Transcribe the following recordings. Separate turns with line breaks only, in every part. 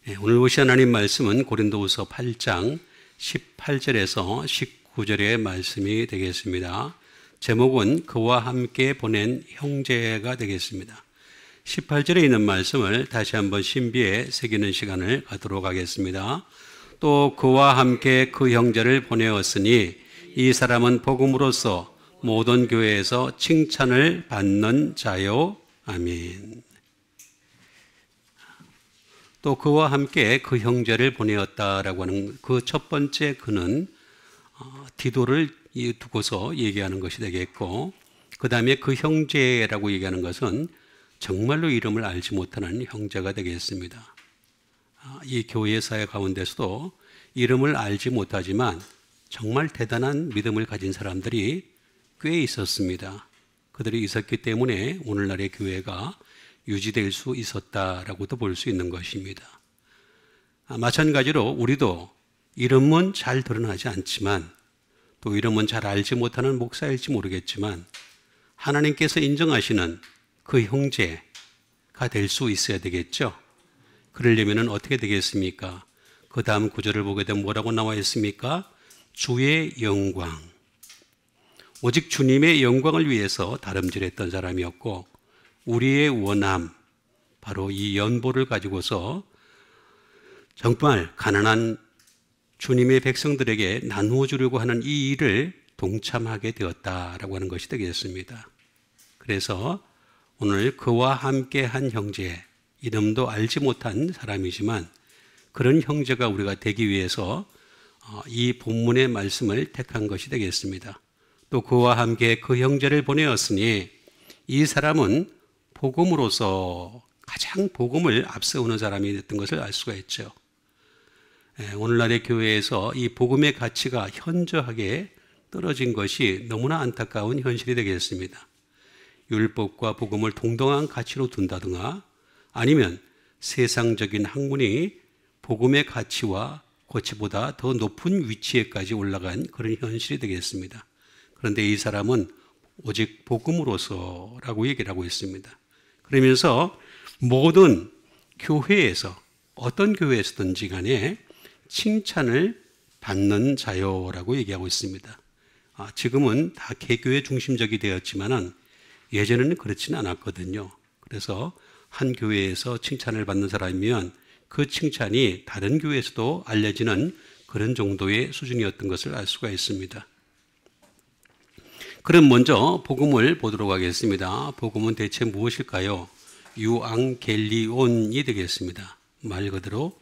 오늘 보실 하나님 말씀은 고린도후서 8장 18절에서 19절의 말씀이 되겠습니다. 제목은 그와 함께 보낸 형제가 되겠습니다. 18절에 있는 말씀을 다시 한번 신비에 새기는 시간을 갖도록 하겠습니다. 또 그와 함께 그 형제를 보내었으니 이 사람은 복음으로써 모든 교회에서 칭찬을 받는 자요. 아멘. 또 그와 함께 그 형제를 보내었다라고 하는 그 첫 번째 그는 디도를 두고서 얘기하는 것이 되겠고, 그 다음에 그 형제라고 얘기하는 것은 정말로 이름을 알지 못하는 형제가 되겠습니다. 이 교회 사회 가운데서도 이름을 알지 못하지만 정말 대단한 믿음을 가진 사람들이 꽤 있었습니다. 그들이 있었기 때문에 오늘날의 교회가 유지될 수 있었다라고도 볼 수 있는 것입니다. 마찬가지로 우리도 이름은 잘 드러나지 않지만, 또 이름은 잘 알지 못하는 목사일지 모르겠지만 하나님께서 인정하시는 그 형제가 될 수 있어야 되겠죠. 그러려면 어떻게 되겠습니까? 그 다음 구절을 보게 되면 뭐라고 나와 있습니까? 주의 영광. 오직 주님의 영광을 위해서 다름질했던 사람이었고, 우리의 원함, 바로 이 연보를 가지고서 정말 가난한 주님의 백성들에게 나누어 주려고 하는 이 일을 동참하게 되었다라고 하는 것이 되겠습니다. 그래서 오늘 그와 함께 한 형제, 이름도 알지 못한 사람이지만 그런 형제가 우리가 되기 위해서 이 본문의 말씀을 택한 것이 되겠습니다. 또 그와 함께 그 형제를 보내었으니 이 사람은 복음으로서 가장 복음을 앞세우는 사람이 됐던 것을 알 수가 있죠. 오늘날의 교회에서 이 복음의 가치가 현저하게 떨어진 것이 너무나 안타까운 현실이 되겠습니다. 율법과 복음을 동등한 가치로 둔다든가 아니면 세상적인 학문이 복음의 가치와 가치보다 더 높은 위치에까지 올라간 그런 현실이 되겠습니다. 그런데 이 사람은 오직 복음으로서라고 얘기를 하고 있습니다. 그러면서 모든 교회에서 어떤 교회에서든지 간에 칭찬을 받는 자요라고 얘기하고 있습니다. 지금은 다 개교회 중심적이 되었지만은 예전에는 그렇지는 않았거든요. 그래서 한 교회에서 칭찬을 받는 사람이면 그 칭찬이 다른 교회에서도 알려지는 그런 정도의 수준이었던 것을 알 수가 있습니다. 그럼 먼저 복음을 보도록 하겠습니다. 복음은 대체 무엇일까요? 유앙겔리온이 되겠습니다. 말 그대로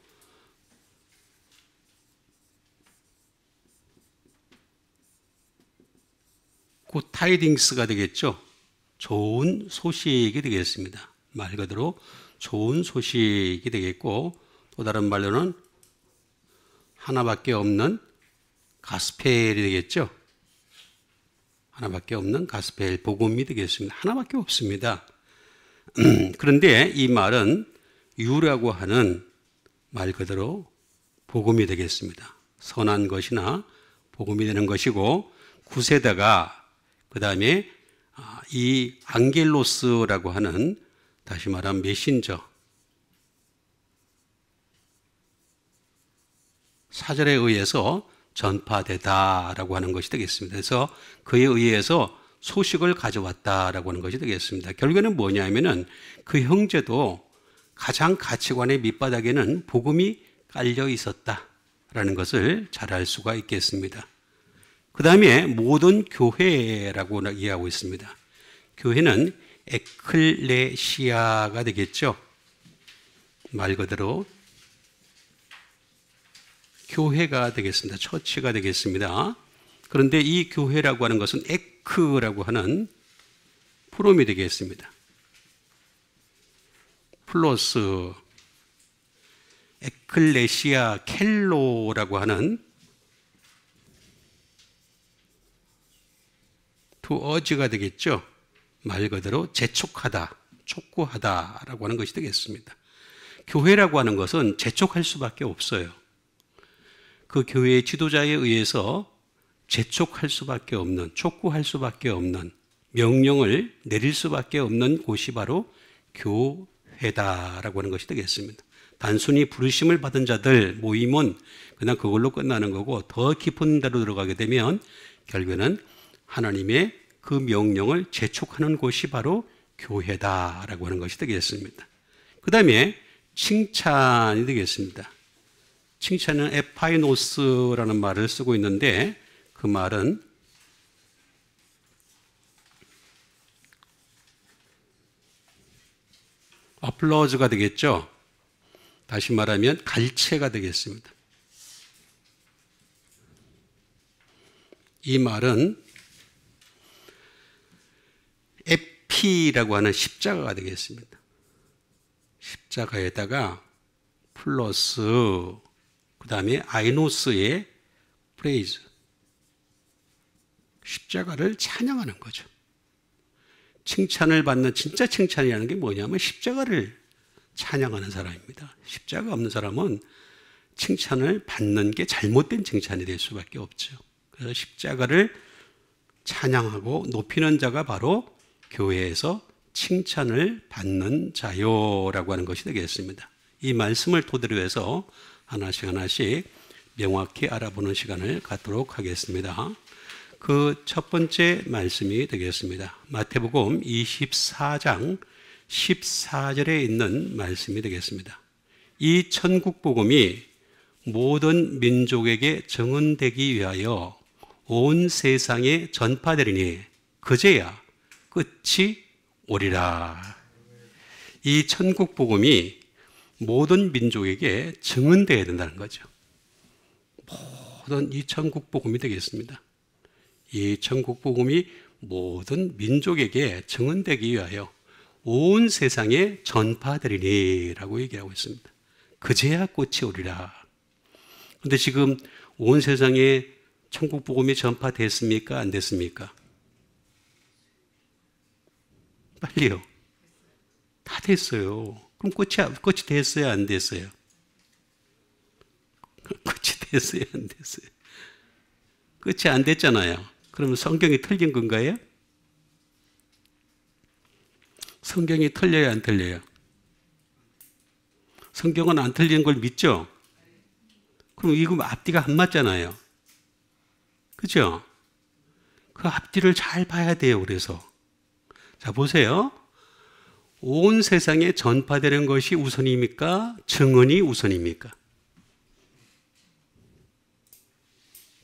굿타이딩스가 되겠죠. 좋은 소식이 되겠습니다. 말 그대로 좋은 소식이 되겠고, 또 다른 말로는 하나밖에 없는 가스펠이 되겠죠. 하나밖에 없는 가스펠, 복음이 되겠습니다. 하나밖에 없습니다. 그런데 이 말은 유라고 하는 말 그대로 복음이 되겠습니다. 선한 것이나 복음이 되는 것이고, 구세다가 그 다음에 이 앙겔로스라고 하는, 다시 말하면 메신저, 사절에 의해서 전파되다라고 하는 것이 되겠습니다. 그래서 그에 의해서 소식을 가져왔다라고 하는 것이 되겠습니다. 결국에는 뭐냐면은 그 형제도 가장 가치관의 밑바닥에는 복음이 깔려 있었다라는 것을 잘 알 수가 있겠습니다. 그 다음에 모든 교회라고 이해하고 있습니다. 교회는 에클레시아가 되겠죠. 말 그대로 교회가 되겠습니다. 처치가 되겠습니다. 그런데 이 교회라고 하는 것은 에크라고 하는 프롬이 되겠습니다. 플러스 에클레시아 켈로라고 하는 투어지가 되겠죠. 말 그대로 재촉하다, 촉구하다라고 하는 것이 되겠습니다. 교회라고 하는 것은 재촉할 수밖에 없어요. 그 교회의 지도자에 의해서 재촉할 수밖에 없는, 촉구할 수밖에 없는, 명령을 내릴 수밖에 없는 곳이 바로 교회다라고 하는 것이 되겠습니다. 단순히 부르심을 받은 자들 모임은 그냥 그걸로 끝나는 거고, 더 깊은 데로 들어가게 되면 결국에는 하나님의 그 명령을 재촉하는 곳이 바로 교회다라고 하는 것이 되겠습니다. 그 다음에 칭찬이 되겠습니다. 칭찬은 에파이노스라는 말을 쓰고 있는데, 그 말은 어플로즈가 되겠죠. 다시 말하면 갈채가 되겠습니다. 이 말은 에피라고 하는 십자가가 되겠습니다. 십자가에다가 플러스 그 다음에 아이노스의 프레이즈, 십자가를 찬양하는 거죠. 칭찬을 받는 진짜 칭찬이라는 게 뭐냐면 십자가를 찬양하는 사람입니다. 십자가 없는 사람은 칭찬을 받는 게 잘못된 칭찬이 될 수밖에 없죠. 그래서 십자가를 찬양하고 높이는 자가 바로 교회에서 칭찬을 받는 자요라고 하는 것이 되겠습니다. 이 말씀을 토대로 해서 하나씩 하나씩 명확히 알아보는 시간을 갖도록 하겠습니다. 그 첫 번째 말씀이 되겠습니다. 마태복음 24장 14절에 있는 말씀이 되겠습니다. 이 천국 복음이 모든 민족에게 증언되기 위하여 온 세상에 전파되리니 그제야 끝이 오리라. 이 천국 복음이 모든 민족에게 증언되어야 된다는 거죠. 모든 이 천국 복음이 되겠습니다. 이 천국 복음이 모든 민족에게 증언되기 위하여 온 세상에 전파되리니라고 얘기하고 있습니다. 그제야 꽃이 오리라. 그런데 지금 온 세상에 천국 복음이 전파됐습니까? 안 됐습니까? 빨리요. 다 됐어요. 그럼 꽃이 됐어요? 안 됐어요? 꽃이 됐어요? 안 됐어요? 끝이 안 됐잖아요. 그러면 성경이 틀린 건가요? 성경이 틀려요? 안 틀려요? 성경은 안 틀린 걸 믿죠? 그럼 이거 앞뒤가 안 맞잖아요. 그죠? 그 앞뒤를 잘 봐야 돼요. 그래서 자 보세요. 온 세상에 전파되는 것이 우선입니까? 증언이 우선입니까?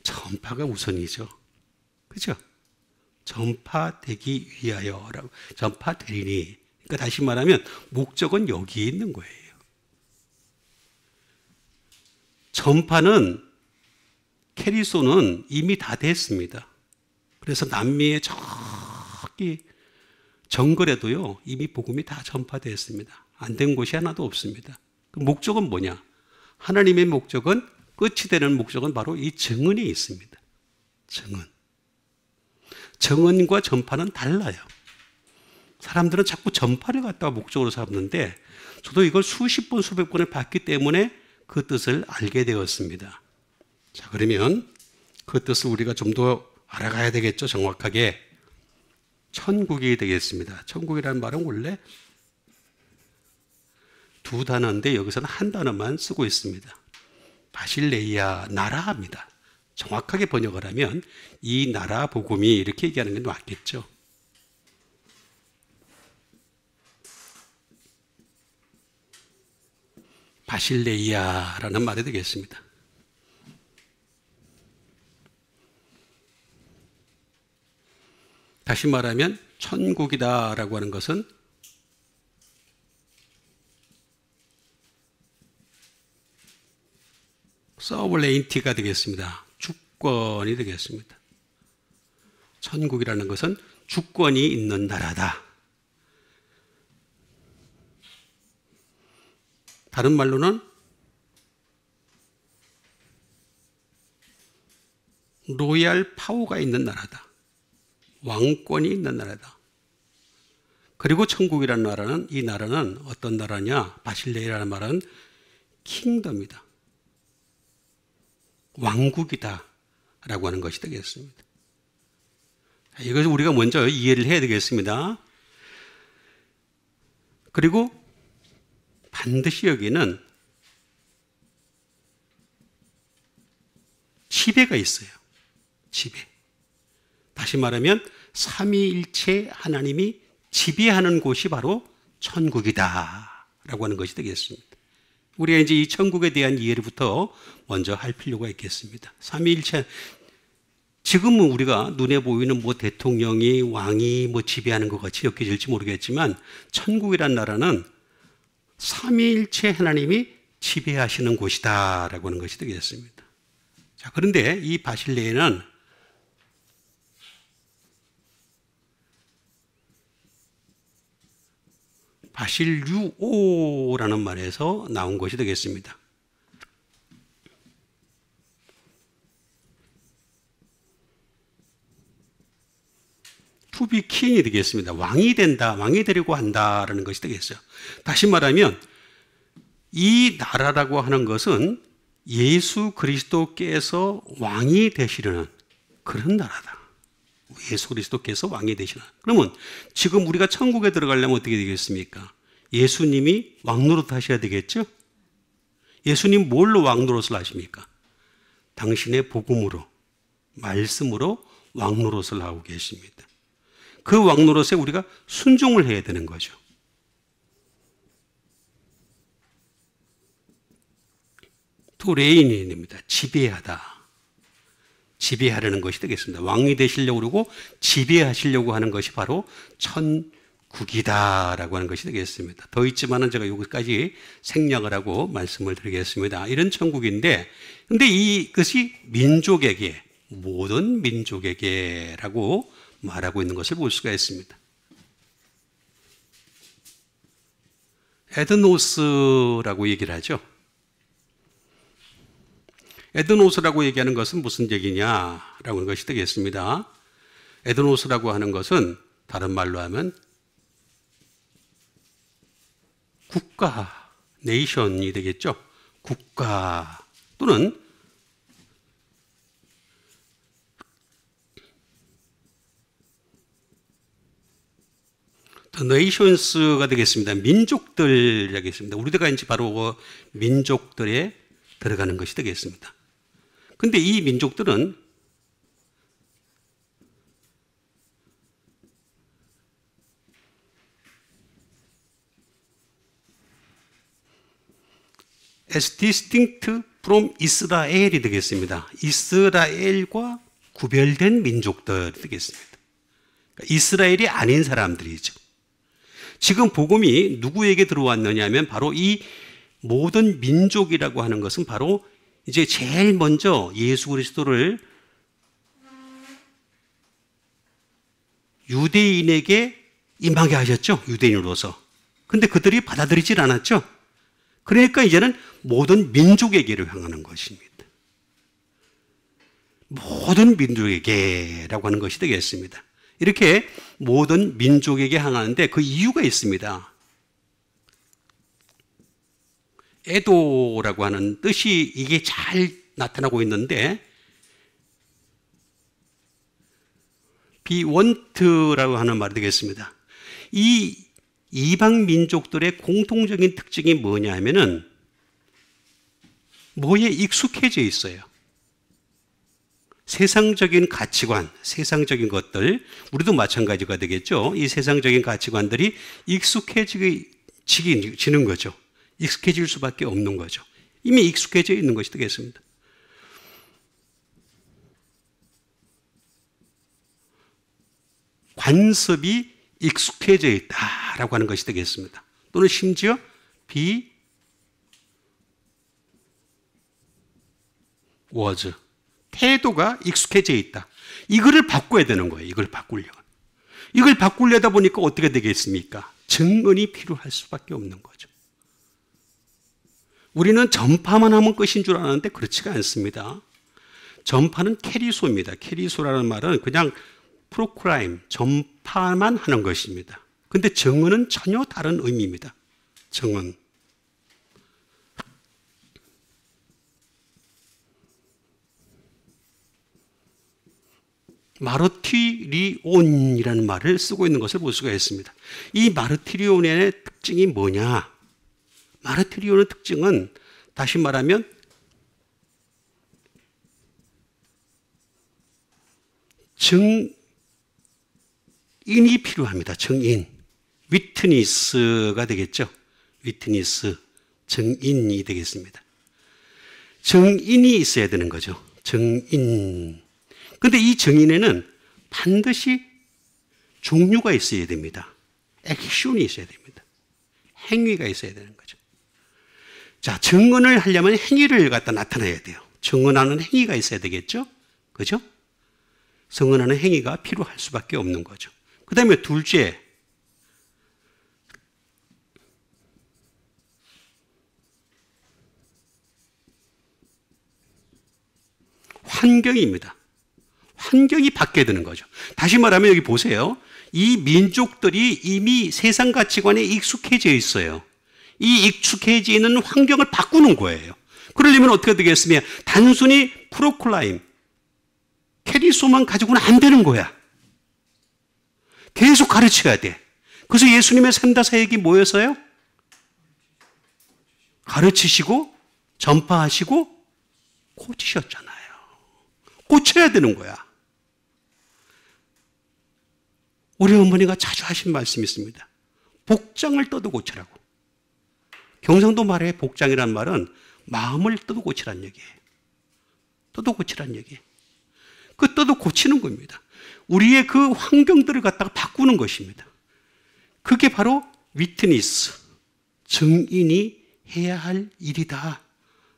전파가 우선이죠. 그죠? 전파되기 위하여라고, 전파되리니. 그러니까 다시 말하면 목적은 여기에 있는 거예요. 전파는, 캐리소는 이미 다 됐습니다. 그래서 남미의 저기 정글에도요, 이미 복음이 다 전파됐습니다. 안 된 곳이 하나도 없습니다. 그 목적은 뭐냐? 하나님의 목적은, 끝이 되는 목적은 바로 이 증언에 있습니다. 증언. 증언과 전파는 달라요. 사람들은 자꾸 전파를 갖다가 목적으로 삼는데, 저도 이걸 수십 번, 수백 번을 봤기 때문에 그 뜻을 알게 되었습니다. 자, 그러면 그 뜻을 우리가 좀 더 알아가야 되겠죠, 정확하게. 천국이 되겠습니다. 천국이라는 말은 원래 두 단어인데 여기서는 한 단어만 쓰고 있습니다. 바실레이아, 나라입니다. 정확하게 번역을 하면 이 나라 복음이, 이렇게 얘기하는 게 맞겠죠. 바실레이아라는 말이 되겠습니다. 다시 말하면 천국이다라고 하는 것은 서블레인티가 되겠습니다. 주권이 되겠습니다. 천국이라는 것은 주권이 있는 나라다. 다른 말로는 로얄 파워가 있는 나라다. 왕권이 있는 나라다. 그리고 천국이라는 나라는, 이 나라는 어떤 나라냐? 바실레이라는 말은 킹덤이다. 왕국이다 라고 하는 것이 되겠습니다. 이것을 우리가 먼저 이해를 해야 되겠습니다. 그리고 반드시 여기는 지배가 있어요. 지배. 다시 말하면 삼위일체 하나님이 지배하는 곳이 바로 천국이다 라고 하는 것이 되겠습니다. 우리가 이제 이 천국에 대한 이해부터 먼저 할 필요가 있겠습니다. 삼위일체, 지금은 우리가 눈에 보이는 뭐 대통령이, 왕이 뭐 지배하는 것 같이 엮여질지 모르겠지만 천국이란 나라는 삼위일체 하나님이 지배하시는 곳이다 라고 하는 것이 되겠습니다. 자, 그런데 이 바실레에는 바실류오라는 말에서 나온 것이 되겠습니다. 투비 킹이 되겠습니다. 왕이 된다, 왕이 되려고 한다라는 것이 되겠어요. 다시 말하면 이 나라라고 하는 것은 예수 그리스도께서 왕이 되시려는 그런 나라다. 예수 그리스도께서 왕이 되시는. 그러면 지금 우리가 천국에 들어가려면 어떻게 되겠습니까? 예수님이 왕노릇 하셔야 되겠죠? 예수님 뭘로 왕노릇을 하십니까? 당신의 복음으로, 말씀으로 왕노릇을 하고 계십니다. 그 왕노릇에 우리가 순종을 해야 되는 거죠. 또 레인입니다. 지배하다. 지배하려는 것이 되겠습니다. 왕이 되시려고 그러고 지배하시려고 하는 것이 바로 천국이다라고 하는 것이 되겠습니다. 더 있지만은 제가 여기까지 생략을 하고 말씀을 드리겠습니다. 이런 천국인데, 근데 이것이 민족에게, 모든 민족에게라고 말하고 있는 것을 볼 수가 있습니다. 에드노스라고 얘기를 하죠. 에드노스라고 얘기하는 것은 무슨 얘기냐라고 하는 것이 되겠습니다. 에드노스라고 하는 것은 다른 말로 하면 국가, 네이션이 되겠죠. 국가 또는 네이션스가 되겠습니다. 민족들 되겠습니다. 우리가 이제 바로 민족들에 들어가는 것이 되겠습니다. 근데 이 민족들은 as distinct from 이스라엘이 되겠습니다. 이스라엘과 구별된 민족들 되겠습니다. 그러니까 이스라엘이 아닌 사람들이죠. 지금 복음이 누구에게 들어왔느냐 하면 바로 이 모든 민족이라고 하는 것은 바로 이제 제일 먼저 예수 그리스도를 유대인에게 임하게 하셨죠. 유대인으로서. 근데 그들이 받아들이질 않았죠. 그러니까 이제는 모든 민족에게로 향하는 것입니다. 모든 민족에게라고 하는 것이 되겠습니다. 이렇게 모든 민족에게 향하는데 그 이유가 있습니다. 에도라고 하는 뜻이 이게 잘 나타나고 있는데 비원트라고 하는 말이 되겠습니다. 이 이방 민족들의 공통적인 특징이 뭐냐 하면은 뭐에 익숙해져 있어요. 세상적인 가치관, 세상적인 것들, 우리도 마찬가지가 되겠죠. 이 세상적인 가치관들이 익숙해지는 거죠. 익숙해질 수밖에 없는 거죠. 이미 익숙해져 있는 것이 되겠습니다. 관습이 익숙해져 있다라고 하는 것이 되겠습니다. 또는 심지어 was 태도가 익숙해져 있다. 이거를 바꿔야 되는 거예요. 이걸 바꾸려고. 이걸 바꾸려다 보니까 어떻게 되겠습니까? 증언이 필요할 수밖에 없는 거죠. 우리는 전파만 하면 끝인 줄 아는데 그렇지가 않습니다. 전파는 캐리소입니다. 캐리소라는 말은 그냥 프로크라임, 전파만 하는 것입니다. 근데 증언은 전혀 다른 의미입니다. 증언. 마르티리온이라는 말을 쓰고 있는 것을 볼 수가 있습니다. 이 마르티리온의 특징이 뭐냐? 마르티리온의 특징은 다시 말하면 증인이 필요합니다. 증인. 위트니스가 되겠죠. 위트니스. 증인이 되겠습니다. 증인이 있어야 되는 거죠. 증인. 근데 이 증인에는 반드시 종류가 있어야 됩니다. 액션이 있어야 됩니다. 행위가 있어야 되는 거죠. 자, 증언을 하려면 행위를 갖다 나타내야 돼요. 증언하는 행위가 있어야 되겠죠? 그죠? 증언하는 행위가 필요할 수밖에 없는 거죠. 그 다음에 둘째, 환경입니다. 환경이 바뀌어야 되는 거죠. 다시 말하면 여기 보세요. 이 민족들이 이미 세상 가치관에 익숙해져 있어요. 이 익숙해져 있는 환경을 바꾸는 거예요. 그러려면 어떻게 되겠으며 단순히 프로클라임, 캐리소만 가지고는 안 되는 거야. 계속 가르쳐야 돼. 그래서 예수님의 3다 사역이 뭐였어요? 가르치시고 전파하시고 고치셨잖아요. 고쳐야 되는 거야. 우리 어머니가 자주 하신 말씀이 있습니다. 복장을 떠도 고치라고. 경상도 말에 복장이란 말은 마음을 떠도 고치란 얘기예요. 떠도 고치란 얘기예요. 그 떠도 고치는 겁니다. 우리의 그 환경들을 갖다가 바꾸는 것입니다. 그게 바로 위트니스, 증인이 해야 할 일이다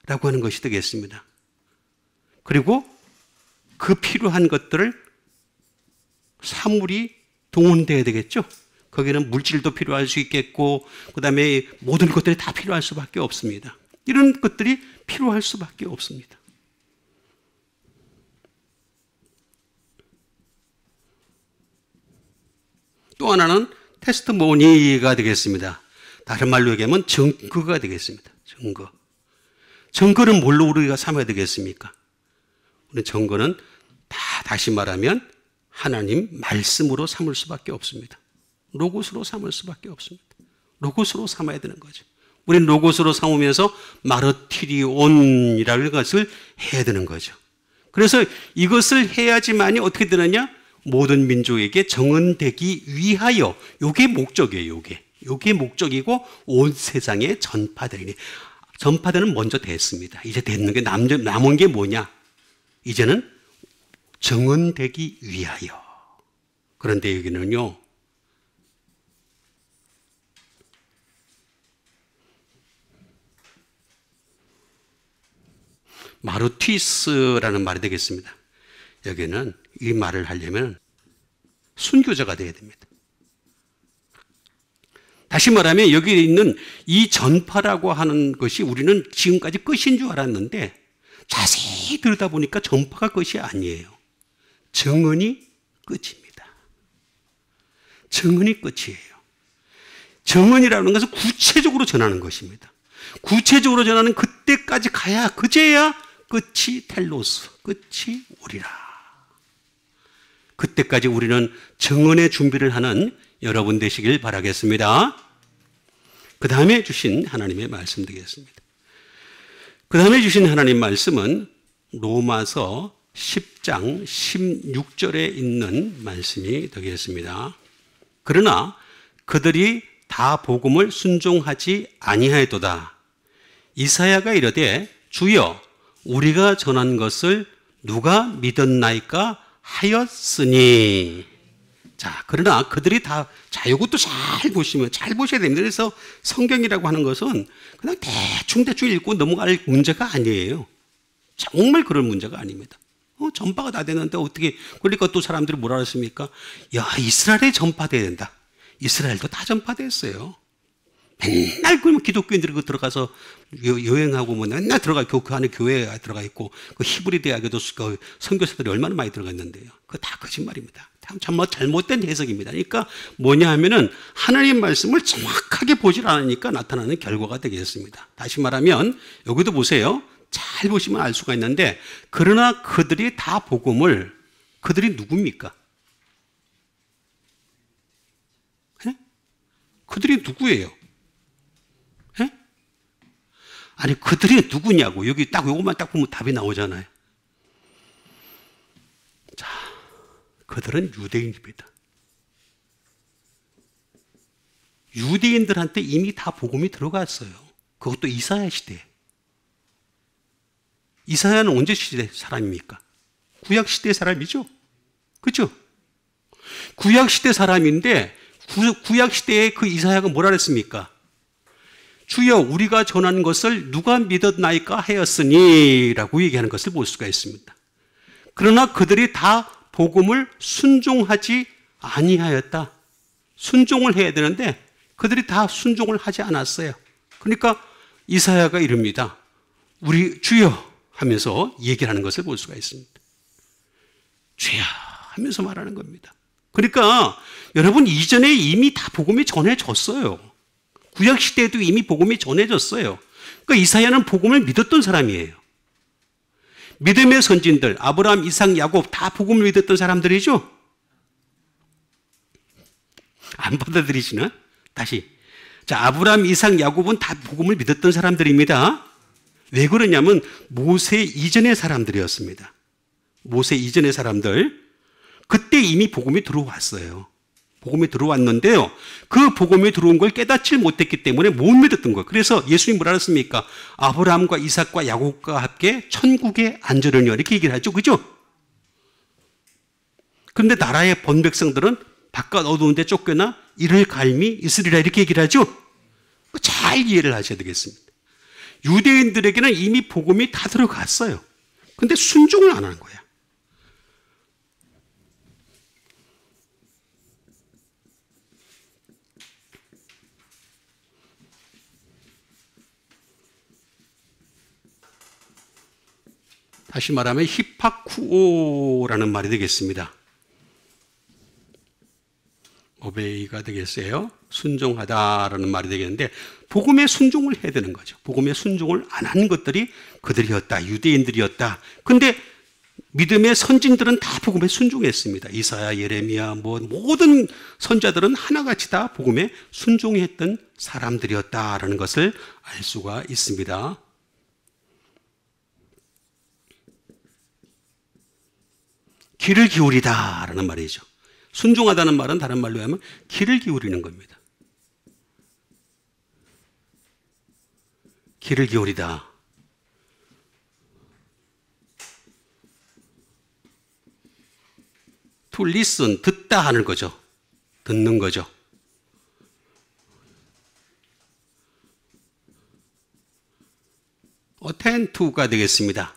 라고 하는 것이 되겠습니다. 그리고 그 필요한 것들을 사물이 동원돼야 되겠죠. 거기는 물질도 필요할 수 있겠고 그 다음에 모든 것들이 다 필요할 수밖에 없습니다. 이런 것들이 필요할 수밖에 없습니다. 또 하나는 테스트모니가 되겠습니다. 다른 말로 얘기하면 증거가 되겠습니다. 증거. 증거는 뭘로 우리가 삼아야 되겠습니까? 우리 증거는 다시 말하면 하나님 말씀으로 삼을 수밖에 없습니다. 로고스로 삼을 수밖에 없습니다. 로고스로 삼아야 되는 거죠. 우리는 로고스로 삼으면서 마르티리온이라는 것을 해야 되는 거죠. 그래서 이것을 해야지만이 어떻게 되느냐? 모든 민족에게 정언되기 위하여. 요게 목적이에요. 요게 목적이고 온 세상에 전파되리니. 전파되는 먼저 됐습니다. 이제 됐는 게 남은 게 뭐냐? 이제는 정언되기 위하여. 그런데 여기는요, 마르티스라는 말이 되겠습니다. 여기는 이 말을 하려면 순교자가 되어야 됩니다. 다시 말하면 여기 있는 이 전파라고 하는 것이 우리는 지금까지 끝인 줄 알았는데 자세히 들여다보니까 전파가 끝이 아니에요. 증언이 끝입니다. 증언이 끝이에요. 증언이라는 것은 구체적으로 전하는 것입니다. 구체적으로 전하는 그때까지 가야 그제야 끝이 텔로스, 끝이 오리라. 그때까지 우리는 증언의 준비를 하는 여러분 되시길 바라겠습니다. 그 다음에 주신 하나님의 말씀 되겠습니다. 그 다음에 주신 하나님 말씀은 로마서 10장 16절에 있는 말씀이 되겠습니다. 그러나 그들이 다 복음을 순종하지 아니하였도다. 이사야가 이르되 주여 우리가 전한 것을 누가 믿었나이까 하였으니. 자, 그러나 그들이 다, 자, 이것도 잘 보시면, 잘 보셔야 됩니다. 그래서 성경이라고 하는 것은 그냥 대충 읽고 넘어갈 문제가 아니에요. 정말 그런 문제가 아닙니다. 전파가 다 되는데 어떻게, 그러니까 또 사람들이 뭐라 그랬습니까? 야, 이스라엘에 전파돼야 된다. 이스라엘도 다 전파됐어요. 맨날 그 기독교인들이 들어가서 여행하고 뭐 맨날 그 안에 교회에 들어가 있고 그 히브리 대학에도 그 선교사들이 얼마나 많이 들어가 있는데요. 그거 다 거짓말입니다. 참 잘못된 해석입니다. 그러니까 뭐냐 하면은 하나님 말씀을 정확하게 보질 않으니까 나타나는 결과가 되겠습니다. 다시 말하면 여기도 보세요. 잘 보시면 알 수가 있는데 그러나 그들이 다 복음을, 그들이 누굽니까? 네? 그들이 누구예요? 네? 아니 그들이 누구냐고. 여기 딱 요것만 딱 보면 답이 나오잖아요. 자, 그들은 유대인입니다. 유대인들한테 이미 다 복음이 들어갔어요. 그것도 이사야 시대에. 이사야는 언제 시대 사람입니까? 구약 시대 사람이죠. 그렇죠? 구약 시대 사람인데 구약 시대에 그 이사야가 뭐라 그랬습니까? 주여 우리가 전한 것을 누가 믿었나이까 하였으니 라고 얘기하는 것을 볼 수가 있습니다. 그러나 그들이 다 복음을 순종하지 아니하였다. 순종을 해야 되는데 그들이 다 순종을 하지 않았어요. 그러니까 이사야가 이릅니다. 우리 주여 하면서 얘기를 하는 것을 볼 수가 있습니다. 주여 하면서 말하는 겁니다. 그러니까 여러분 이전에 이미 다 복음이 전해졌어요. 구약 시대에도 이미 복음이 전해졌어요. 그러니까 이사야는 복음을 믿었던 사람이에요. 믿음의 선진들 아브라함, 이삭, 야곱 다 복음을 믿었던 사람들이죠. 안 받아들이시나? 다시. 자, 아브라함, 이삭, 야곱은 다 복음을 믿었던 사람들입니다. 왜 그러냐면 모세 이전의 사람들이었습니다. 모세 이전의 사람들. 그때 이미 복음이 들어왔어요. 복음이 들어왔는데요. 그 복음이 들어온 걸 깨닫지 못했기 때문에 못 믿었던 거예요. 그래서 예수님 뭐라 그랬습니까? 아브라함과 이삭과 야곱과 함께 천국에 앉으려니와 이렇게 얘기를 하죠. 그죠? 그런데 나라의 본백성들은 바깥 어두운 데 쫓겨나 이를 갈미 있으리라 이렇게 얘기를 하죠. 잘 이해를 하셔야 되겠습니다. 유대인들에게는 이미 복음이 다 들어갔어요. 근데 순종을 안 하는 거야. 다시 말하면 히파쿠오라는 말이 되겠습니다. 오베이가 되겠어요. 순종하다라는 말이 되겠는데 복음에 순종을 해야 되는 거죠. 복음에 순종을 안 한 것들이 그들이었다. 유대인들이었다. 근데 믿음의 선진들은 다 복음에 순종했습니다. 이사야, 예레미야 모든 선자들은 하나같이 다 복음에 순종했던 사람들이었다라는 것을 알 수가 있습니다. 귀를 기울이다라는 말이죠. 순종하다는 말은 다른 말로 하면 귀를 기울이는 겁니다. 귀를 기울이다. to listen, 듣다 하는 거죠. 듣는 거죠. attend to가 되겠습니다.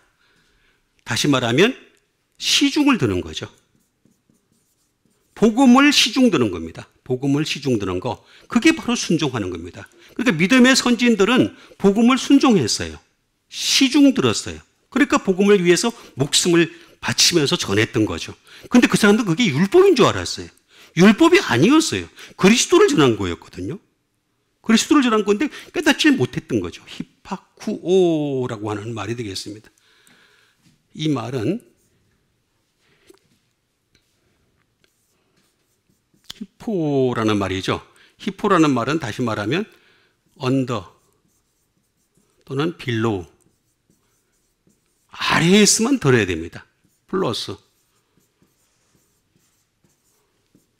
다시 말하면 시중을 드는 거죠. 복음을 시중 드는 겁니다. 복음을 시중 드는 거. 그게 바로 순종하는 겁니다. 그러니까 믿음의 선진들은 복음을 순종했어요. 시중 들었어요. 그러니까 복음을 위해서 목숨을 바치면서 전했던 거죠. 근데 그 사람도 그게 율법인 줄 알았어요. 율법이 아니었어요. 그리스도를 전한 거였거든요. 그리스도를 전한 건데 깨닫지 못했던 거죠. 히파쿠오라고 하는 말이 되겠습니다. 이 말은 히포라는 말이죠. 히포라는 말은 다시 말하면 언더 또는 빌로우 아래에 있으면 들어야 됩니다. 플러스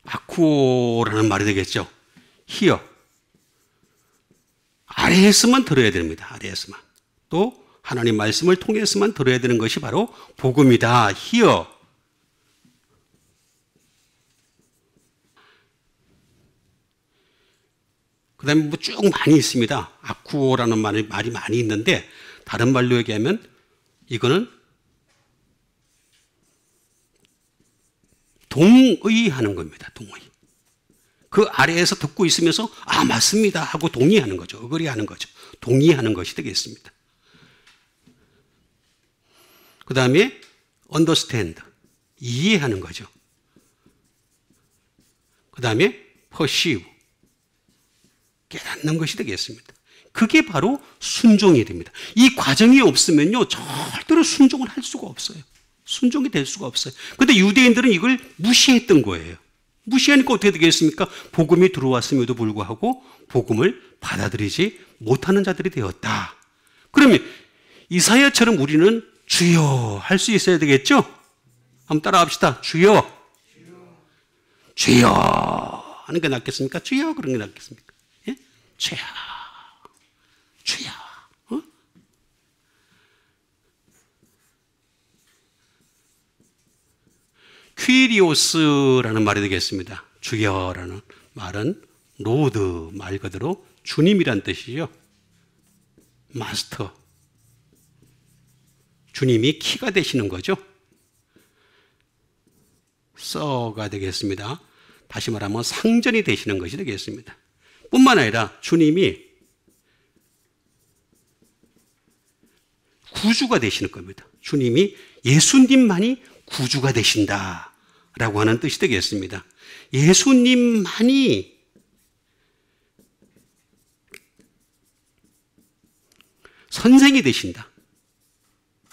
아쿠오라는 말이 되겠죠. 히어 아래에 있으면 들어야 됩니다. 아래에서만. 또 하나님 말씀을 통해서만 들어야 되는 것이 바로 복음이다. 히어 그 다음에 뭐 쭉 많이 있습니다. 아쿠오라는 말이 많이 있는데 다른 말로 얘기하면 이거는 동의하는 겁니다. 동의. 그 아래에서 듣고 있으면서 아 맞습니다 하고 동의하는 거죠. 어그리하는 거죠. 동의하는 것이 되겠습니다. 그 다음에 understand. 이해하는 거죠. 그 다음에 perceive. 깨닫는 것이 되겠습니다. 그게 바로 순종이 됩니다. 이 과정이 없으면요, 절대로 순종을 할 수가 없어요. 순종이 될 수가 없어요. 그런데 유대인들은 이걸 무시했던 거예요. 무시하니까 어떻게 되겠습니까? 복음이 들어왔음에도 불구하고 복음을 받아들이지 못하는 자들이 되었다. 그러면 이사야처럼 우리는 주여 할 수 있어야 되겠죠? 한번 따라합시다. 주여. 주여 하는 게 낫겠습니까? 주여 그런 게 낫겠습니까? 예? 주여 주여. 퀴리오스라는 말이 되겠습니다. 주여라는 말은 로드 말 그대로 주님이란 뜻이죠. 마스터. 주님이 키가 되시는 거죠. 서가 되겠습니다. 다시 말하면 상전이 되시는 것이 되겠습니다. 뿐만 아니라 주님이 구주가 되시는 겁니다. 주님이 예수님만이 구주가 되신다라고 하는 뜻이 되겠습니다. 예수님만이 선생이 되신다.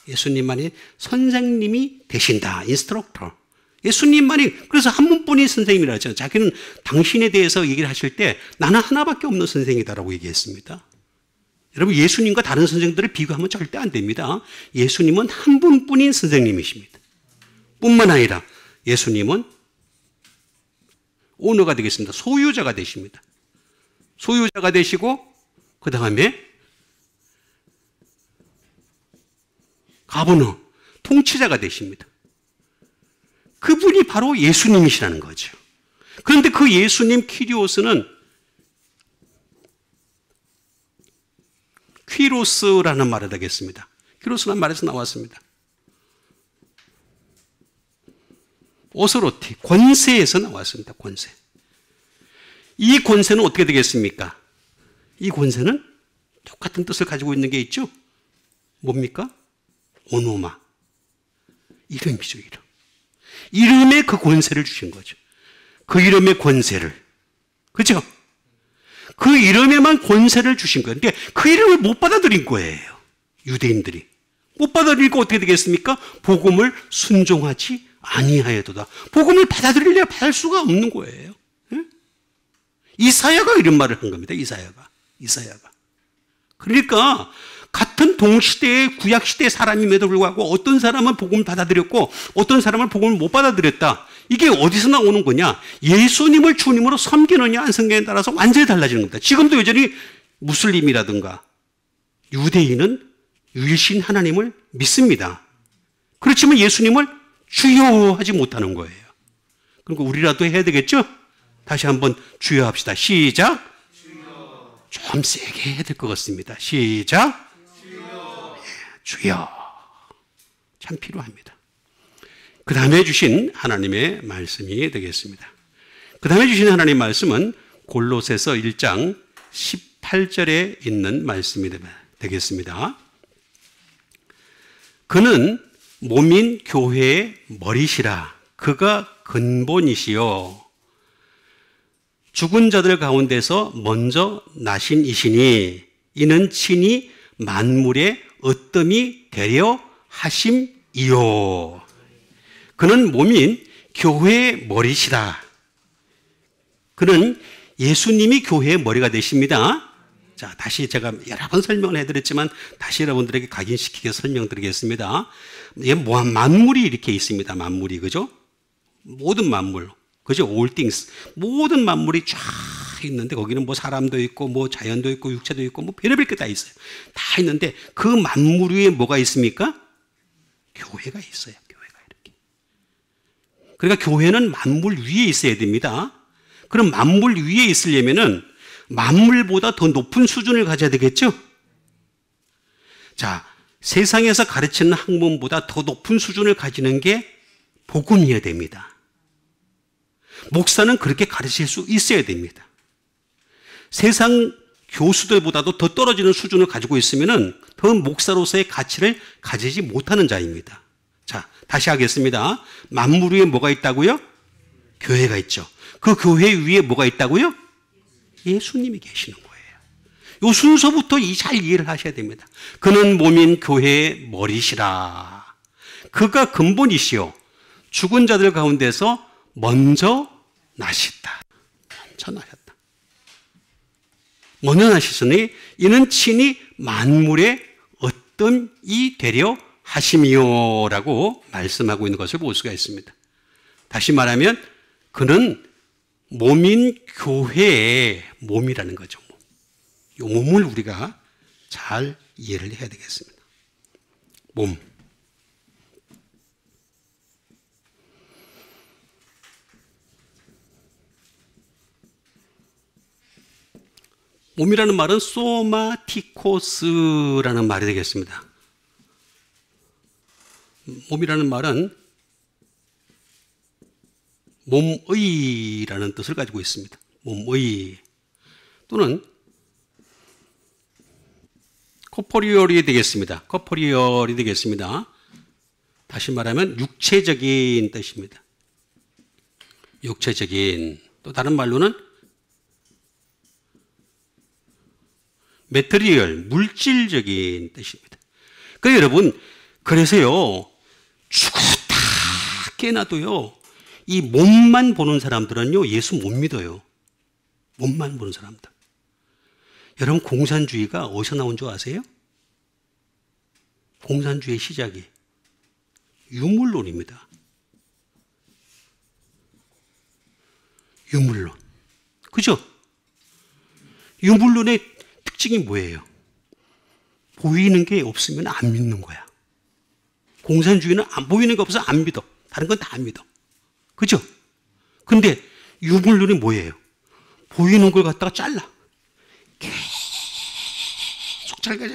예수님만이 선생님이 되신다. 인스트럭터. 예수님만이, 그래서 한 분뿐인 선생님이라 했잖아요. 자기는 당신에 대해서 얘기를 하실 때 나는 하나밖에 없는 선생이다라고 얘기했습니다. 여러분, 예수님과 다른 선생들을 비교하면 절대 안 됩니다. 예수님은 한 분뿐인 선생님이십니다. 뿐만 아니라 예수님은 오너가 되겠습니다. 소유자가 되십니다. 소유자가 되시고 그 다음에 가버너, 통치자가 되십니다. 그분이 바로 예수님이시라는 거죠. 그런데 그 예수님 키리오스는 퀴로스라는 말이 되겠습니다. 퀴로스라는 말에서 나왔습니다. 오스로티, 권세에서 나왔습니다. 권세. 이 권세는 어떻게 되겠습니까? 이 권세는 똑같은 뜻을 가지고 있는 게 있죠. 뭡니까? 오노마. 이름이죠, 이름. 이름에 그 권세를 주신 거죠. 그 이름의 권세를. 그렇죠? 그 이름에만 권세를 주신 거예요. 그러니까 그 이름을 못 받아들인 거예요. 유대인들이. 못 받아들이니까 어떻게 되겠습니까? 복음을 순종하지 아니하여도다. 복음을 받아들이려야 받을 수가 없는 거예요. 예? 이사야가 이런 말을 한 겁니다. 이사야가. 그러니까 같은 동시대의 구약시대의 사람임에도 불구하고 어떤 사람은 복음을 받아들였고 어떤 사람은 복음을 못 받아들였다. 이게 어디서 나오는 거냐? 예수님을 주님으로 섬기느냐 안 섬기느냐에 따라서 완전히 달라지는 겁니다. 지금도 여전히 무슬림이라든가 유대인은 유일신 하나님을 믿습니다. 그렇지만 예수님을 주여 하지 못하는 거예요. 그리고 우리라도 해야 되겠죠? 다시 한번 주여 합시다. 시작. 주여. 좀 세게 해야 될 것 같습니다. 시작. 주여. 예, 주여. 참 필요합니다. 그 다음에 주신 하나님의 말씀이 되겠습니다. 그 다음에 주신 하나님의 말씀은 골로새서 1장 18절에 있는 말씀이 되겠습니다. 그는 몸인 교회의 머리시라. 그가 근본이시요 죽은 자들 가운데서 먼저 나신 이시니 이는 친히 만물의 으뜸이 되려 하심이요. 그는 몸인 교회의 머리시라. 그는 예수님이 교회의 머리가 되십니다. 자, 다시 제가 여러 번 설명을 해드렸지만 다시 여러분들에게 각인시키게 설명드리겠습니다. 만물이 이렇게 있습니다. 만물이, 그죠? 모든 만물, 그죠? All things. 모든 만물이 쫙 있는데 거기는 뭐 사람도 있고 뭐 자연도 있고 육체도 있고 뭐 별의별 게 다 있어요. 다 있는데 그 만물 위에 뭐가 있습니까? 교회가 있어요. 교회가 이렇게. 그러니까 교회는 만물 위에 있어야 됩니다. 그럼 만물 위에 있으려면은 만물보다 더 높은 수준을 가져야 되겠죠? 자, 세상에서 가르치는 학문보다 더 높은 수준을 가지는 게 복음이어야 됩니다. 목사는 그렇게 가르칠 수 있어야 됩니다. 세상 교수들보다도 더 떨어지는 수준을 가지고 있으면은 더 목사로서의 가치를 가지지 못하는 자입니다. 자, 다시 하겠습니다. 만물 위에 뭐가 있다고요? 교회가 있죠. 그 교회 위에 뭐가 있다고요? 예수님이 계시는 거예요. 이 순서부터 잘 이해를 하셔야 됩니다. 그는 몸인 교회의 머리시라. 그가 근본이시요 죽은 자들 가운데서 먼저 나셨다. 먼저 나셨다. 먼저 나셨으니 이는 친히 만물의 으뜸이 되려 하심이요 라고 말씀하고 있는 것을 볼 수가 있습니다. 다시 말하면 그는 몸인 교회의 몸이라는 거죠. 이 몸을 우리가 잘 이해를 해야 되겠습니다. 몸. 몸이라는 말은 소마티코스라는 말이 되겠습니다. 몸이라는 말은 몸의라는 뜻을 가지고 있습니다. 몸의 또는 코포리얼이 되겠습니다. 코포리얼이 되겠습니다. 다시 말하면 육체적인 뜻입니다. 육체적인, 또 다른 말로는 메테리얼, 물질적인 뜻입니다. 그러니까 여러분, 그래서요, 죽었다 깨나도요, 이 몸만 보는 사람들은요, 예수 못 믿어요. 몸만 보는 사람들. 여러분, 공산주의가 어디서 나온 줄 아세요? 공산주의의 시작이 유물론입니다. 유물론. 그죠? 유물론의 특징이 뭐예요? 보이는 게 없으면 안 믿는 거야. 공산주의는 안 보이는 게 없어서 안 믿어. 다른 건 다 안 믿어. 그죠? 근데 유물론이 뭐예요? 보이는 걸 갖다가 잘라. 계속 잘라.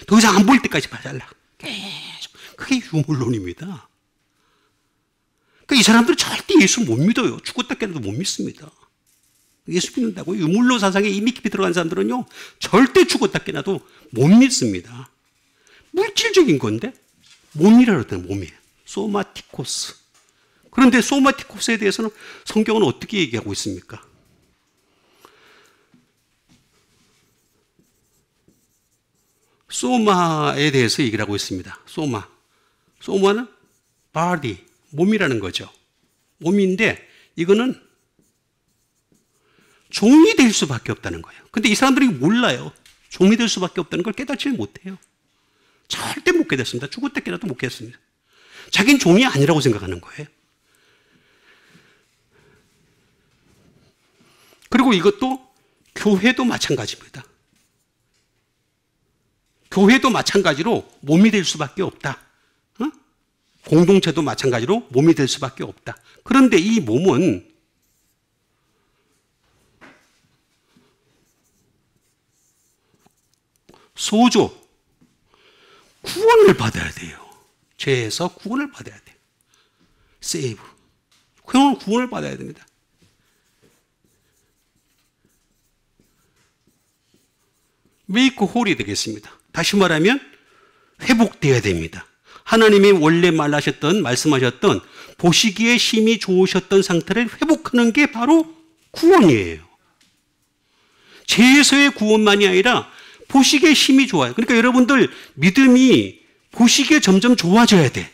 더 이상 안 보일 때까지 잘라. 계속. 그게 유물론입니다. 그러니까 이 사람들은 절대 예수 못 믿어요. 죽었다 깨도 못 믿습니다. 예수 믿는다고 유물론 사상에 이미 깊이 들어간 사람들은요, 절대 죽었다 깨나도 못 믿습니다. 물질적인 건데 몸이라 그랬더니 몸이에요. 소마티코스. 그런데 소마티코스에 대해서는 성경은 어떻게 얘기하고 있습니까? 소마에 대해서 얘기를 하고 있습니다. 소마. 소마는 body, 몸이라는 거죠. 몸인데 이거는 종이 될 수밖에 없다는 거예요. 근데 이 사람들이 몰라요. 종이 될 수밖에 없다는 걸 깨닫지 못해요. 절대 못 깨닫습니다. 죽을 때 깨닫도 못 깨닫습니다. 자기는 종이 아니라고 생각하는 거예요. 그리고 이것도 교회도 마찬가지입니다. 교회도 마찬가지로 몸이 될 수밖에 없다. 공동체도 마찬가지로 몸이 될 수밖에 없다. 그런데 이 몸은 소조, 구원을 받아야 돼요. 죄에서 구원을 받아야 돼요. 세이브. 구원을 받아야 됩니다. 메이크 홀이 되겠습니다. 다시 말하면 회복되어야 됩니다. 하나님이 원래 말씀하셨던 보시기에 심히 좋으셨던 상태를 회복하는 게 바로 구원이에요. 죄에서의 구원만이 아니라 보시기에 심히 좋아요. 그러니까 여러분들 믿음이 보시기에 점점 좋아져야 돼.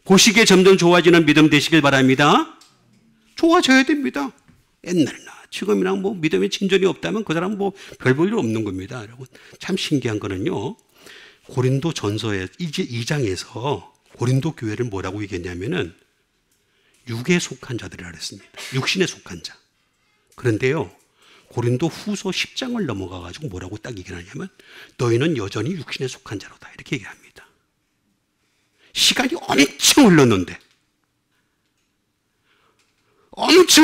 보시기에 점점 좋아지는 믿음 되시길 바랍니다. 좋아져야 됩니다. 옛날이나 지금이랑 뭐 믿음에 진전이 없다면 그 사람은 뭐 별 볼 일 없는 겁니다. 여러분, 참 신기한 거는요, 고린도 전서의 2장에서 고린도 교회를 뭐라고 얘기했냐면은 육에 속한 자들이라 그랬습니다. 육신에 속한 자. 그런데요, 고린도 후서 10장을 넘어가가지고 뭐라고 딱 얘기하냐면 너희는 여전히 육신에 속한 자로다. 이렇게 얘기합니다. 시간이 엄청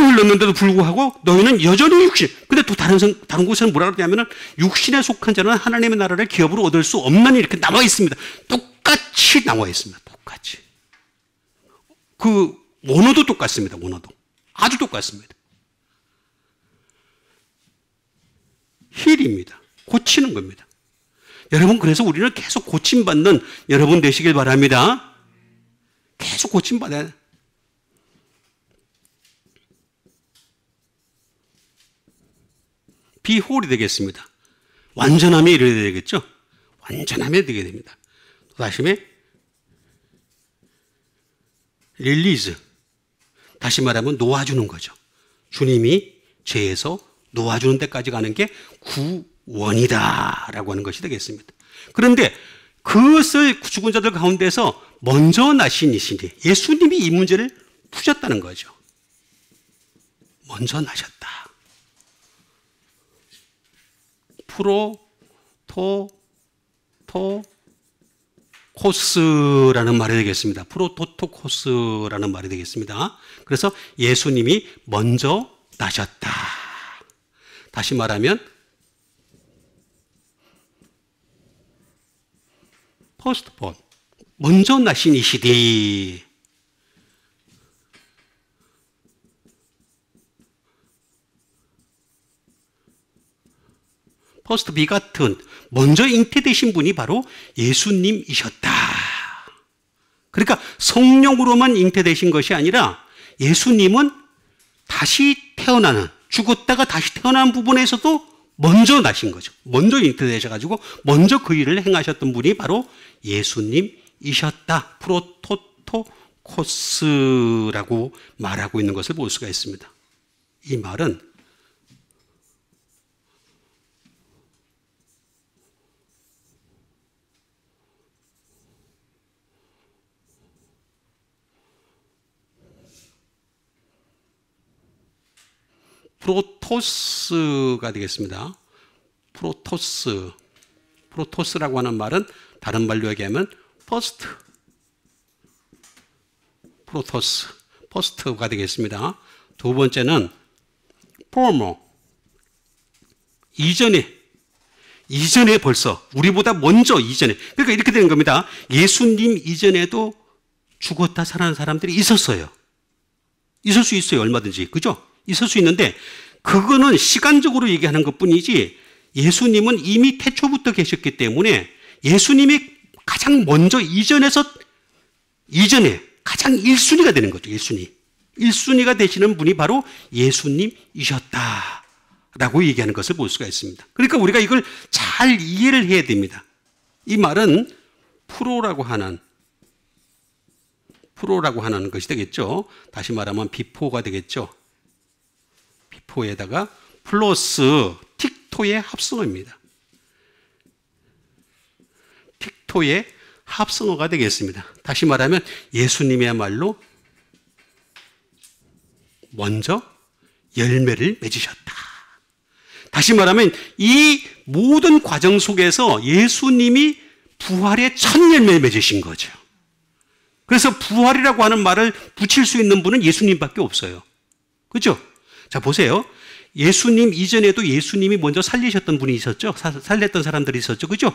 흘렀는데도 불구하고 너희는 여전히 육신. 근데 또 다른 곳에는 뭐라고 그러냐면은 육신에 속한 자는 하나님의 나라를 기업으로 얻을 수 없나니 이렇게 나와 있습니다. 똑같이 나와 있습니다. 똑같이. 그 원어도 똑같습니다. 원어도. 아주 똑같습니다. 힐입니다. 고치는 겁니다. 여러분, 그래서 우리는 계속 고침받는 여러분 되시길 바랍니다. 계속 고침받아야 돼요. 비홀이 되겠습니다. 완전함이 이래야 되겠죠? 완전함이 되게 됩니다. 다시에 릴리즈. 다시 말하면 놓아주는 거죠. 주님이 죄에서 놓아주는 데까지 가는 게 구원이다라고 하는 것이 되겠습니다. 그런데 그것을 죽은 자들 가운데서 먼저 나신 이시니 예수님이 이 문제를 푸셨다는 거죠. 먼저 나셨다. 프로토토코스라는 말이 되겠습니다. 프로토토코스라는 말이 되겠습니다. 그래서 예수님이 먼저 나셨다. 다시 말하면 퍼스트본, 먼저 나신 이시디. 퍼스트 비가튼, 먼저 잉태되신 분이 바로 예수님이셨다. 그러니까 성령으로만 잉태되신 것이 아니라 예수님은 다시 태어나는, 죽었다가 다시 태어난 부분에서도 먼저 나신 거죠. 먼저 잉태되셔가지고 먼저 그 일을 행하셨던 분이 바로 예수님이셨다. 프로토토코스라고 말하고 있는 것을 볼 수가 있습니다. 이 말은 프로토스가 되겠습니다. 프로토스라고 하는 말은 다른 말로 얘기하면 퍼스트, 퍼스트가 되겠습니다. 두 번째는 포머, 이전에 벌써 우리보다 먼저 이전에. 그러니까 이렇게 되는 겁니다. 예수님 이전에도 죽었다 살아난 사람들이 있었어요. 있을 수 있어요. 얼마든지. 그죠? 있을 수 있는데 그거는 시간적으로 얘기하는 것뿐이지 예수님은 이미 태초부터 계셨기 때문에 예수님이 가장 먼저 이전에 가장 1순위가 되는 거죠. 1순위가 되시는 분이 바로 예수님이셨다라고 얘기하는 것을 볼 수가 있습니다. 그러니까 우리가 이걸 잘 이해를 해야 됩니다. 이 말은 프로라고 하는 것이 되겠죠. 다시 말하면 비포가 되겠죠. 비포에다가 플러스 틱토의 합성어입니다. 틱토의 합성어가 되겠습니다. 다시 말하면 예수님이야말로 먼저 열매를 맺으셨다. 다시 말하면 이 모든 과정 속에서 예수님이 부활의 첫 열매를 맺으신 거죠. 그래서 부활이라고 하는 말을 붙일 수 있는 분은 예수님밖에 없어요. 그렇죠? 자, 보세요. 예수님 이전에도 예수님이 먼저 살리셨던 분이 있었죠. 살렸던 사람들이 있었죠. 그죠?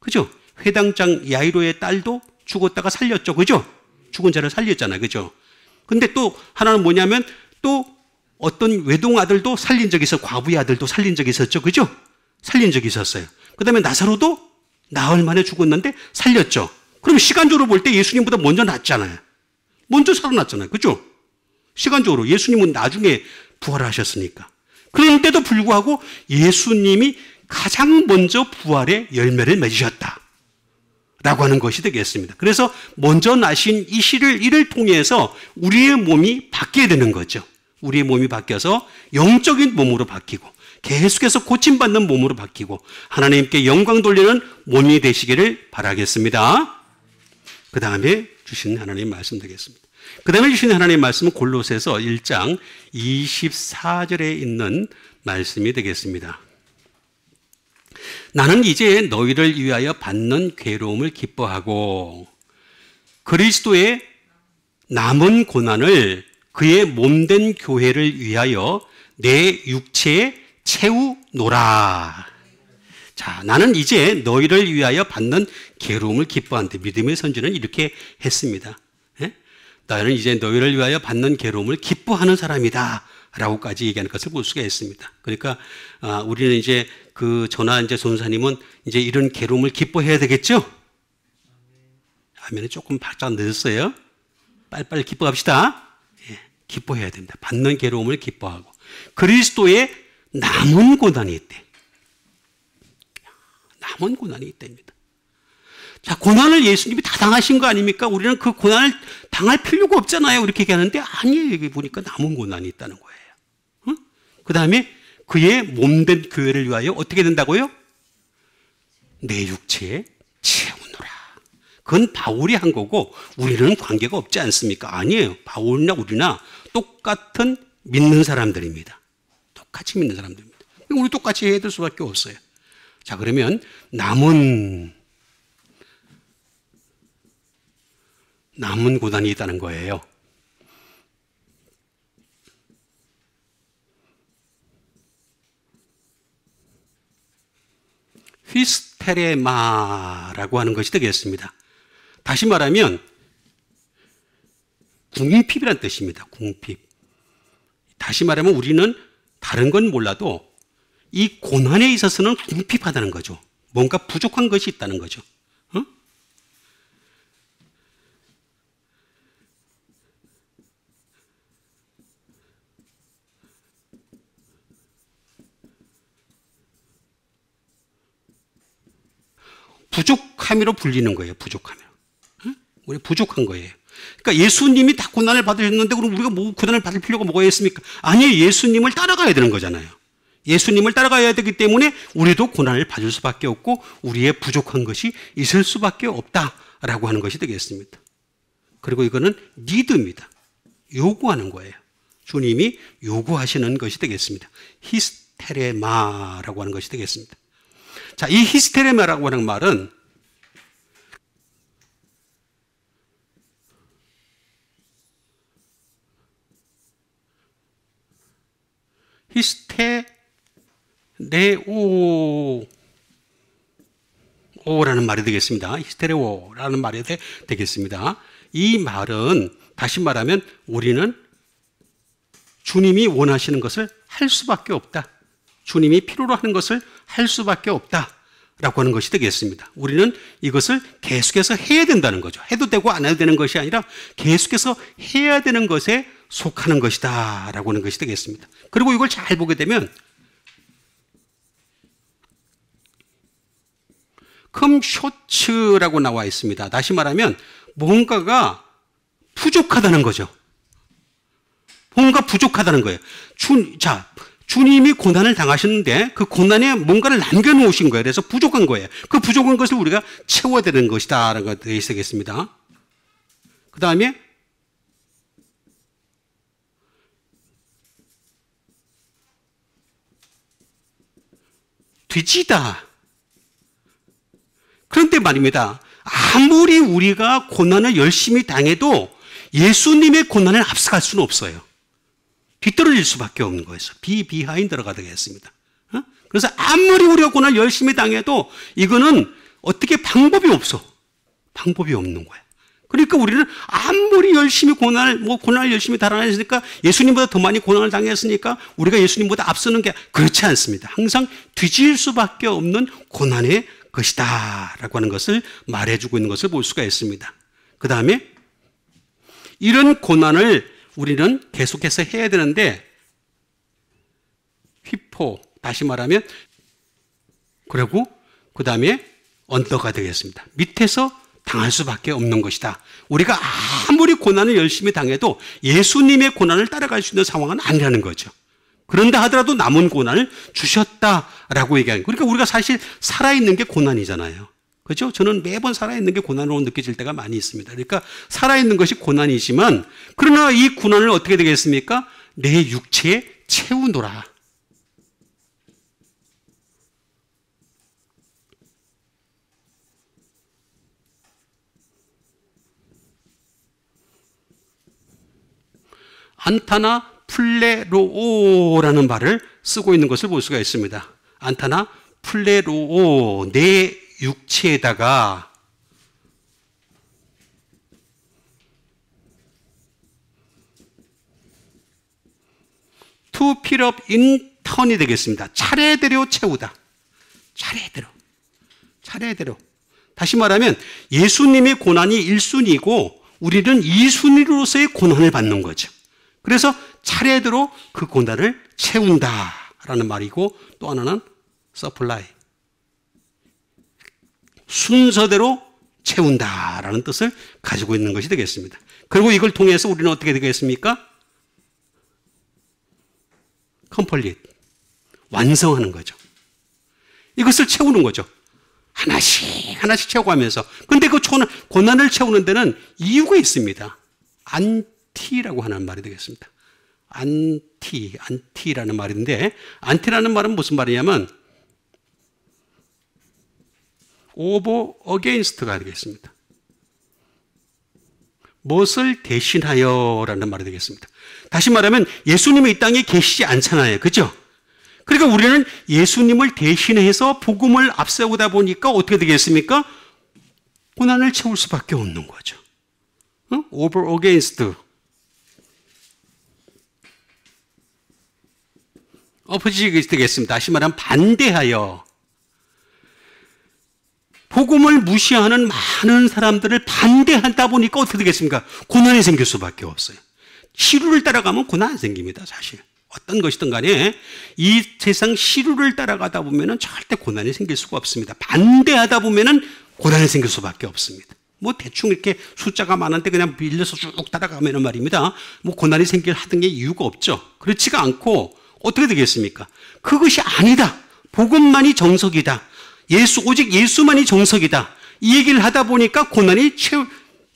그죠? 회당장 야이로의 딸도 죽었다가 살렸죠. 그죠? 죽은 자를 살렸잖아요. 그죠? 근데 또 하나는 뭐냐면 또 어떤 외동 아들도 살린 적이 있어. 과부의 아들도 살린 적이 있었죠. 그죠? 살린 적이 있었어요. 그 다음에 나사로도 나흘 만에 죽었는데 살렸죠. 그럼 시간적으로 볼 때 예수님보다 먼저 낫잖아요. 먼저 살아났잖아요. 그죠? 시간적으로 예수님은 나중에 부활하셨으니까. 그런데도 불구하고 예수님이 가장 먼저 부활의 열매를 맺으셨다 라고 하는 것이 되겠습니다. 그래서 먼저 나신 이 이를 통해서 우리의 몸이 바뀌게 되는 거죠. 우리의 몸이 바뀌어서 영적인 몸으로 바뀌고 계속해서 고침받는 몸으로 바뀌고 하나님께 영광 돌리는 몸이 되시기를 바라겠습니다. 그 다음에 주신 하나님 말씀 되겠습니다. 그 다음에 주신 하나님 말씀은 골로새서 1장 24절에 있는 말씀이 되겠습니다. 나는 이제 너희를 위하여 받는 괴로움을 기뻐하고 그리스도의 남은 고난을 그의 몸된 교회를 위하여 내 육체에 채우노라. 자, 나는 이제 너희를 위하여 받는 괴로움을 기뻐한다. 믿음의 선지는 이렇게 했습니다. 나는 이제 너희를 위하여 받는 괴로움을 기뻐하는 사람이다 라고까지 얘기하는 것을 볼 수가 있습니다. 그러니까 우리는 이제 저나 이제 전사님은 이제 이런 괴로움을 기뻐해야 되겠죠? 하면은 조금 바짝 늦었어요. 빨리빨리 기뻐합시다. 예, 기뻐해야 됩니다. 받는 괴로움을 기뻐하고 그리스도의 남은 고난이 있대. 남은 고난이 있답니다. 자, 고난을 예수님이 다 당하신 거 아닙니까? 우리는 그 고난을 당할 필요가 없잖아요. 이렇게 얘기하는데 아니에요. 여기 보니까 남은 고난이 있다는 거예요. 응? 그 다음에 그의 몸된 교회를 위하여 어떻게 된다고요? 내 육체에 채우노라. 그건 바울이 한 거고 우리는 관계가 없지 않습니까? 아니에요. 바울이나 우리나 똑같은 믿는 사람들입니다. 똑같이 믿는 사람들입니다. 우리 똑같이 해야 될 수밖에 없어요. 자, 그러면 남은 고난이 있다는 거예요. 히스테레마라고 하는 것이 되겠습니다. 다시 말하면 궁핍이란 뜻입니다. 궁핍. 다시 말하면 우리는 다른 건 몰라도 이 고난에 있어서는 궁핍하다는 거죠. 뭔가 부족한 것이 있다는 거죠. 부족함으로 불리는 거예요. 부족함으로. 우리 부족한 거예요. 그러니까 예수님이 다 고난을 받으셨는데 그럼 우리가 뭐 고난을 받을 필요가 뭐가 있습니까? 아니에요. 예수님을 따라가야 되는 거잖아요. 예수님을 따라가야 되기 때문에 우리도 고난을 받을 수밖에 없고 우리의 부족한 것이 있을 수밖에 없다라고 하는 것이 되겠습니다. 그리고 이거는 니드입니다. 요구하는 거예요. 주님이 요구하시는 것이 되겠습니다. 히스테레마라고 하는 것이 되겠습니다. 자, 이 히스테레마라고 하는 말은 히스테레오라는 말이 되겠습니다. 히스테레오라는 말이 되겠습니다. 이 말은 다시 말하면 우리는 주님이 원하시는 것을 할 수밖에 없다. 주님이 필요로 하는 것을 할 수밖에 없다라고 하는 것이 되겠습니다. 우리는 이것을 계속해서 해야 된다는 거죠. 해도 되고 안 해도 되는 것이 아니라 계속해서 해야 되는 것에 속하는 것이다 라고 하는 것이 되겠습니다. 그리고 이걸 잘 보게 되면 컴쇼츠라고 나와 있습니다. 다시 말하면 뭔가가 부족하다는 거죠. 뭔가 부족하다는 거예요. 주님이 고난을 당하셨는데 그 고난에 뭔가를 남겨놓으신 거예요. 그래서 부족한 거예요. 그 부족한 것을 우리가 채워야 되는 것이다 라는 것이 되겠습니다. 그 다음에 뒤지다. 그런데 말입니다. 아무리 우리가 고난을 열심히 당해도 예수님의 고난을 앞서갈 수는 없어요. 뒤떨어질 수밖에 없는 거예요. 비하인드가 되겠습니다. 그래서 아무리 우리가 고난을 열심히 당해도 이거는 어떻게 방법이 없어. 방법이 없는 거야. 그러니까 우리는 아무리 열심히 고난을 열심히 달아냈으니까 예수님보다 더 많이 고난을 당했으니까 우리가 예수님보다 앞서는 게 그렇지 않습니다. 항상 뒤질 수밖에 없는 고난의 것이다 라고 하는 것을 말해주고 있는 것을 볼 수가 있습니다. 그 다음에 이런 고난을 우리는 계속해서 해야 되는데 다시 말하면 그리고 그 다음에 언더가 되겠습니다. 밑에서 당할 수밖에 없는 것이다. 우리가 아무리 고난을 열심히 당해도 예수님의 고난을 따라갈 수 있는 상황은 아니라는 거죠. 그런다 하더라도 남은 고난을 주셨다라고 얘기하는 거예요. 그러니까 우리가 사실 살아있는 게 고난이잖아요. 그렇죠? 저는 매번 살아있는 게 고난으로 느껴질 때가 많이 있습니다. 그러니까 살아있는 것이 고난이지만 그러나 이 고난을 어떻게 되겠습니까? 내 육체에 채우노라. 안타나 플레로오라는 말을 쓰고 있는 것을 볼 수가 있습니다. 안타나 플레로오, 내 육체에다가 to fill up in turn이 되겠습니다. 차례대로 채우다. 차례대로. 다시 말하면 예수님의 고난이 1순위고 우리는 2순위로서의 고난을 받는 거죠. 그래서 차례대로 그 고난을 채운다라는 말이고 또 하나는 supply. 순서대로 채운다라는 뜻을 가지고 있는 것이 되겠습니다. 그리고 이걸 통해서 우리는 어떻게 되겠습니까? complete. 완성하는 거죠. 이것을 채우는 거죠. 하나씩 채워가면서. 근데 그 고난을 채우는 데는 이유가 있습니다. 안티라고 하는 말이 되겠습니다. 안티라는 말인데, 안티라는 말은 무슨 말이냐면 over against가 되겠습니다. 무엇을 대신하여라는 말이 되겠습니다. 다시 말하면 예수님이 이 땅에 계시지 않잖아요. 그죠? 그러니까 우리는 예수님을 대신해서 복음을 앞세우다 보니까 어떻게 되겠습니까? 고난을 채울 수밖에 없는 거죠. over against. 엎어지게 되겠습니다. 다시 말하면 반대하여. 복음을 무시하는 많은 사람들을 반대하다 보니까 어떻게 되겠습니까? 고난이 생길 수밖에 없어요. 시류를 따라가면 고난 안 생깁니다, 사실. 어떤 것이든 간에 이 세상 시류를 따라가다 보면 절대 고난이 생길 수가 없습니다. 반대하다 보면 고난이 생길 수밖에 없습니다. 뭐 대충 이렇게 숫자가 많은데 그냥 밀려서 쭉 따라가면 말입니다. 뭐 고난이 생길 하던 게 이유가 없죠. 그렇지가 않고 어떻게 되겠습니까? 그것이 아니다. 복음만이 정석이다. 오직 예수만이 정석이다. 이 얘기를 하다 보니까 고난이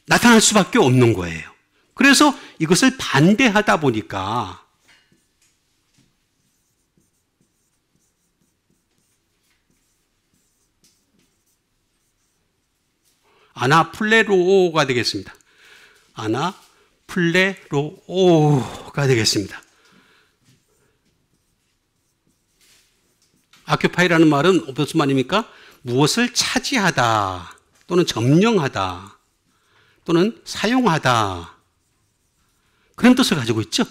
나타날 수밖에 없는 거예요. 그래서 이것을 반대하다 보니까 아나플레로가 되겠습니다. 아나플레로가 되겠습니다. 아큐파이라는 말은 무슨 말입니까? 무엇을 차지하다 또는 점령하다 또는 사용하다 그런 뜻을 가지고 있죠.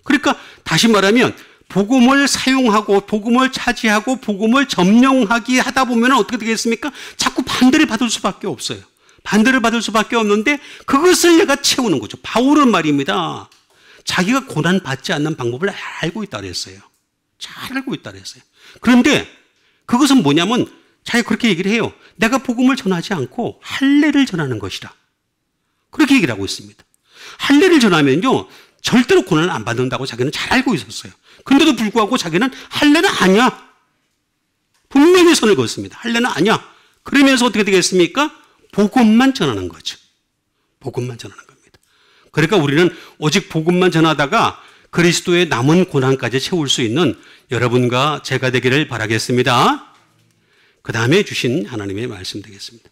그러니까 다시 말하면 복음을 사용하고 복음을 차지하고 복음을 점령하기 하다 보면 어떻게 되겠습니까? 자꾸 반대를 받을 수밖에 없어요. 반대를 받을 수밖에 없는데 그것을 내가 채우는 거죠. 바울은 말입니다. 자기가 고난 받지 않는 방법을 알고 있다 그랬어요. 잘 알고 있다 그랬어요. 그런데 그것은 뭐냐면 자기가 그렇게 얘기를 해요. 내가 복음을 전하지 않고 할례를 전하는 것이다. 그렇게 얘기를 하고 있습니다. 할례를 전하면요 절대로 고난을 안 받는다고 자기는 잘 알고 있었어요. 근데도 불구하고 자기는 할례는 아니야. 분명히 선을 그었습니다. 할례는 아니야. 그러면서 어떻게 되겠습니까? 복음만 전하는 거죠. 복음만 전하는 겁니다. 그러니까 우리는 오직 복음만 전하다가 그리스도의 남은 고난까지 채울 수 있는 여러분과 제가 되기를 바라겠습니다. 그 다음에 주신 하나님의 말씀 되겠습니다.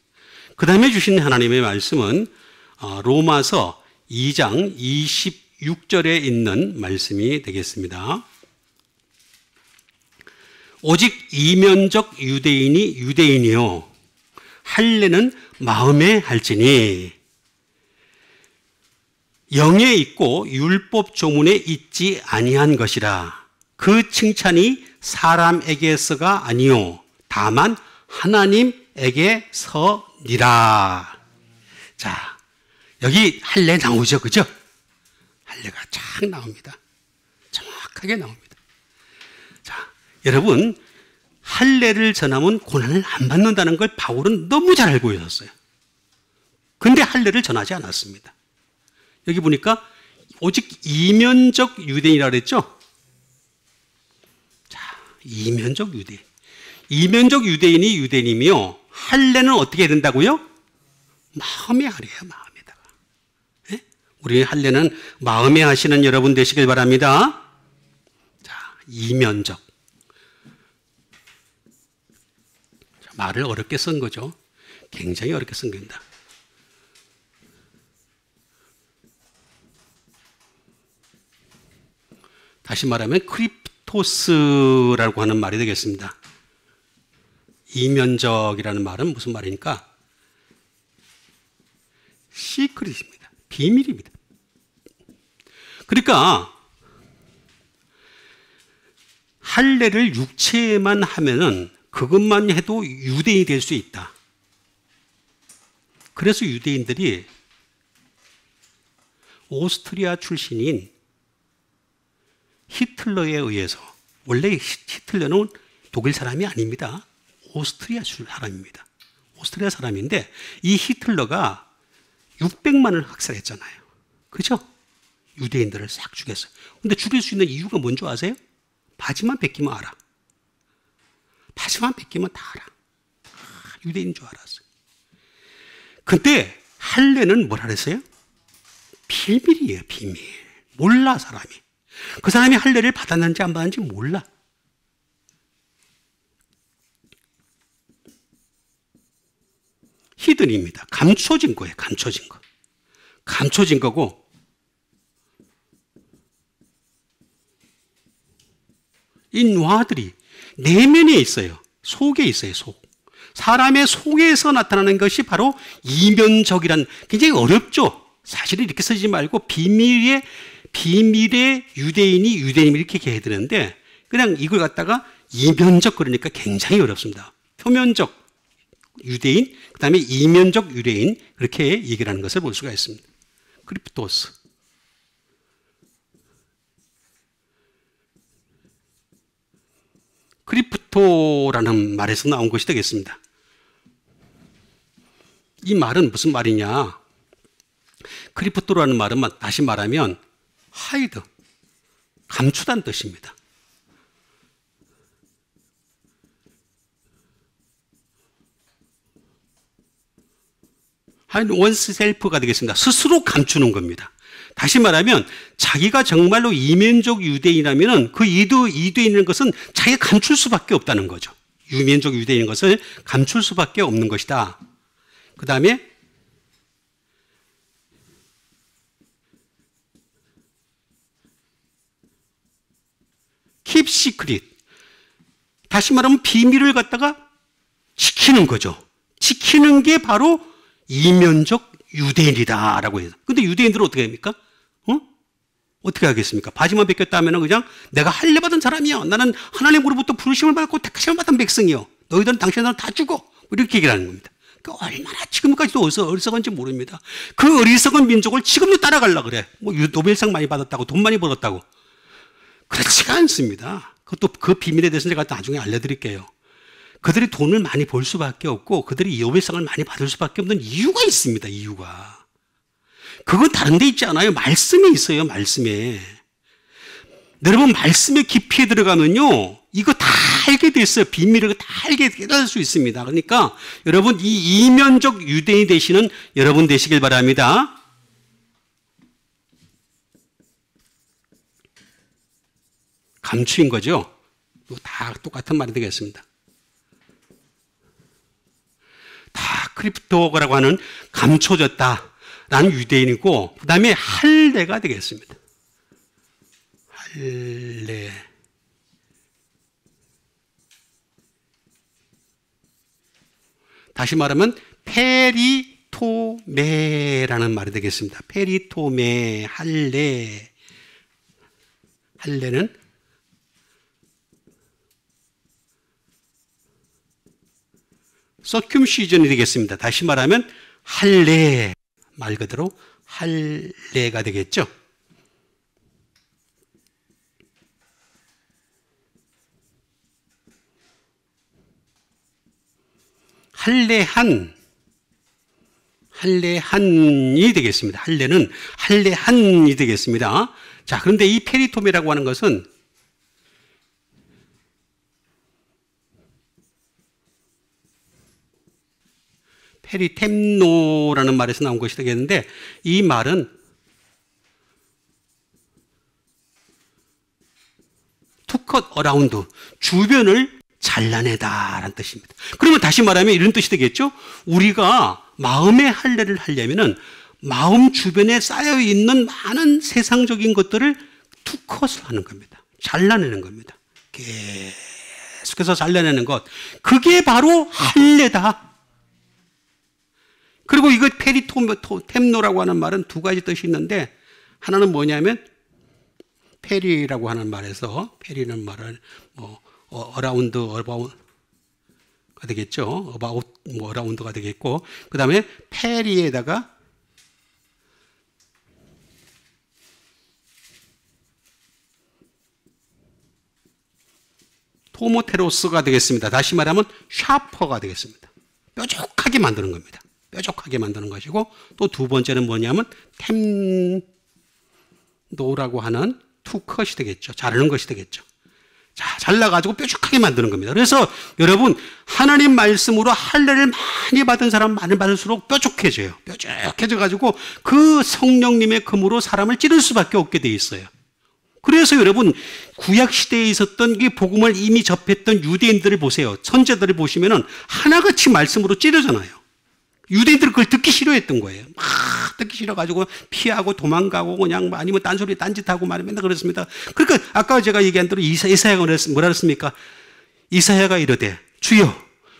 그 다음에 주신 하나님의 말씀은 로마서 2장 26절에 있는 말씀이 되겠습니다. 오직 이면적 유대인이 유대인이요 할례는 마음에 할지니 영에 있고 율법 조문에 있지 아니한 것이라. 그 칭찬이 사람에게서가 아니요 다만 하나님에게서니라. 자, 여기 할례 나오죠, 그죠? 할례가 쫙 나옵니다. 정확하게 나옵니다. 자, 여러분 할례를 전하면 고난을 안 받는다는 걸 바울은 너무 잘 알고 있었어요. 근데 할례를 전하지 않았습니다. 여기 보니까 오직 이면적 유대인이라고 그랬죠? 자, 이면적 유대인. 이면적 유대인이 유대인이며 할례는 어떻게 해야 된다고요? 마음에 하래요, 마음에다가. 네? 우리 할례는 마음에 하시는 여러분 되시길 바랍니다. 자, 이면적. 자, 말을 어렵게 쓴 거죠. 굉장히 어렵게 쓴 겁니다. 다시 말하면 크립토스라고 하는 말이 되겠습니다. 이면적이라는 말은 무슨 말입니까? 시크릿입니다. 비밀입니다. 그러니까 할례를 육체에만 하면은 그것만 해도 유대인이 될 수 있다. 그래서 유대인들이 오스트리아 출신인 히틀러에 의해서, 원래 히틀러는 독일 사람이 아닙니다. 오스트리아 사람입니다. 오스트리아 사람인데 이 히틀러가 600만을 학살했잖아요. 그죠? 유대인들을 싹 죽였어요. 근데 죽일 수 있는 이유가 뭔지 아세요? 바지만 벗기면 알아. 바지만 벗기면 다 알아. 유대인인 줄 알았어요. 근데 할례는 뭐라 그랬어요? 비밀이에요, 비밀. 몰라, 사람이. 그 사람이 할례를 받았는지 안 받았는지 몰라. 히든입니다. 감춰진 거예요. 감춰진 거. 감춰진 거고, 이 노아들이 내면에 있어요. 속에 있어요. 속. 사람의 속에서 나타나는 것이 바로 이면적이란, 굉장히 어렵죠. 사실은 이렇게 쓰지 말고 비밀의 유대인이 이렇게 해야 되는데, 그냥 이걸 갖다가 이면적 그러니까 굉장히 어렵습니다. 표면적 유대인, 그 다음에 이면적 유대인, 그렇게 얘기를 하는 것을 볼 수가 있습니다. 크리프토스. 크리프토라는 말에서 나온 것이 되겠습니다. 이 말은 무슨 말이냐? 크리프토라는 말은 다시 말하면 하이드, 감추다는 뜻입니다. 원스 셀프가 되겠습니다. 스스로 감추는 겁니다. 다시 말하면 자기가 정말로 이면적 유대인이라면 그 유대인인 것은 자기가 감출 수밖에 없다는 거죠. 이면적 유대인인 것을 감출 수밖에 없는 것이다. 그 다음에 keep secret. 다시 말하면 비밀을 갖다가 지키는 거죠. 지키는 게 바로 이면적 유대인이다라고 해요. 근데 유대인들은 어떻게 합니까? 어떻게 하겠습니까? 바지만 벗겼다 하면 그냥 내가 할례 받은 사람이야. 나는 하나님으로부터 부르심을 받고 택하심을 받은 백성이요. 너희들은 당신들은 다 죽어. 이렇게 얘기를 하는 겁니다. 그러니까 얼마나 지금까지도 어리석은지 모릅니다. 그 어리석은 민족을 지금도 따라가려고 그래. 뭐 노벨상 많이 받았다고, 돈 많이 벌었다고. 그렇지가 않습니다. 그것도 그 비밀에 대해서 제가 나중에 알려드릴게요. 그들이 돈을 많이 벌 수밖에 없고 그들이 노벨상을 많이 받을 수밖에 없는 이유가 있습니다. 이유가. 그건 다른 데 있지 않아요. 말씀에 있어요. 말씀에. 여러분 말씀의 깊이에 들어가면요. 이거 다 알게 됐어요. 비밀을 다 알게 깨달을 수 있습니다. 그러니까 여러분 이 이면적 유대인이 되시는 여러분 되시길 바랍니다. 감추인 거죠. 이거 다 똑같은 말이 되겠습니다. 다 크리프토라고 하는 감춰졌다라는 유대인이고, 그 다음에 할례가 되겠습니다. 할례. 다시 말하면 페리토메라는 말이 되겠습니다. 페리토메, 할례. 할례는 서큐시전이 되겠습니다. 다시 말하면 할례, 말 그대로 할례가 되겠죠. 할례한이 되겠습니다. 할례는 할례한이 되겠습니다. 자, 그런데 이 페리토메라고 하는 것은 페리템노라는 말에서 나온 것이 되겠는데, 이 말은 to cut around, 주변을 잘라내다라는 뜻입니다. 그러면 다시 말하면 이런 뜻이 되겠죠? 우리가 마음의 할례를 하려면은 마음 주변에 쌓여 있는 많은 세상적인 것들을 to cut을 하는 겁니다. 잘라내는 겁니다. 계속해서 잘라내는 것. 그게 바로 할례다. 그리고 이거 페리템노라고 하는 말은 두 가지 뜻이 있는데, 하나는 뭐냐면 페리라고 하는 말에서, 페리는 말은 뭐 어라운드, 어바웃가 되겠죠. 어바웃, 뭐 어라운드가 되겠고, 그 다음에 페리에다가 토모테로스가 되겠습니다. 다시 말하면 샤퍼가 되겠습니다. 뾰족하게 만드는 겁니다. 뾰족하게 만드는 것이고, 또 두 번째는 뭐냐면 템노라고 하는 투컷이 되겠죠. 자르는 것이 되겠죠. 자, 잘라가지고 뾰족하게 만드는 겁니다. 그래서 여러분 하나님 말씀으로 할례를 많이 받은 사람 많이 받을수록 뾰족해져요. 뾰족해져가지고 그 성령님의 금으로 사람을 찌를 수밖에 없게 돼 있어요. 그래서 여러분 구약 시대에 있었던 이 복음을 이미 접했던 유대인들을 보세요. 선지자들을 보시면은 하나같이 말씀으로 찌르잖아요. 유대인들은 그걸 듣기 싫어했던 거예요. 막 듣기 싫어가지고 피하고 도망가고 그냥 아니면 딴소리 딴짓하고 말이 맨날 그랬습니다. 그러니까 아까 제가 얘기한 대로 이사야가 뭐라 그랬습니까? 이사야가 이르되 주여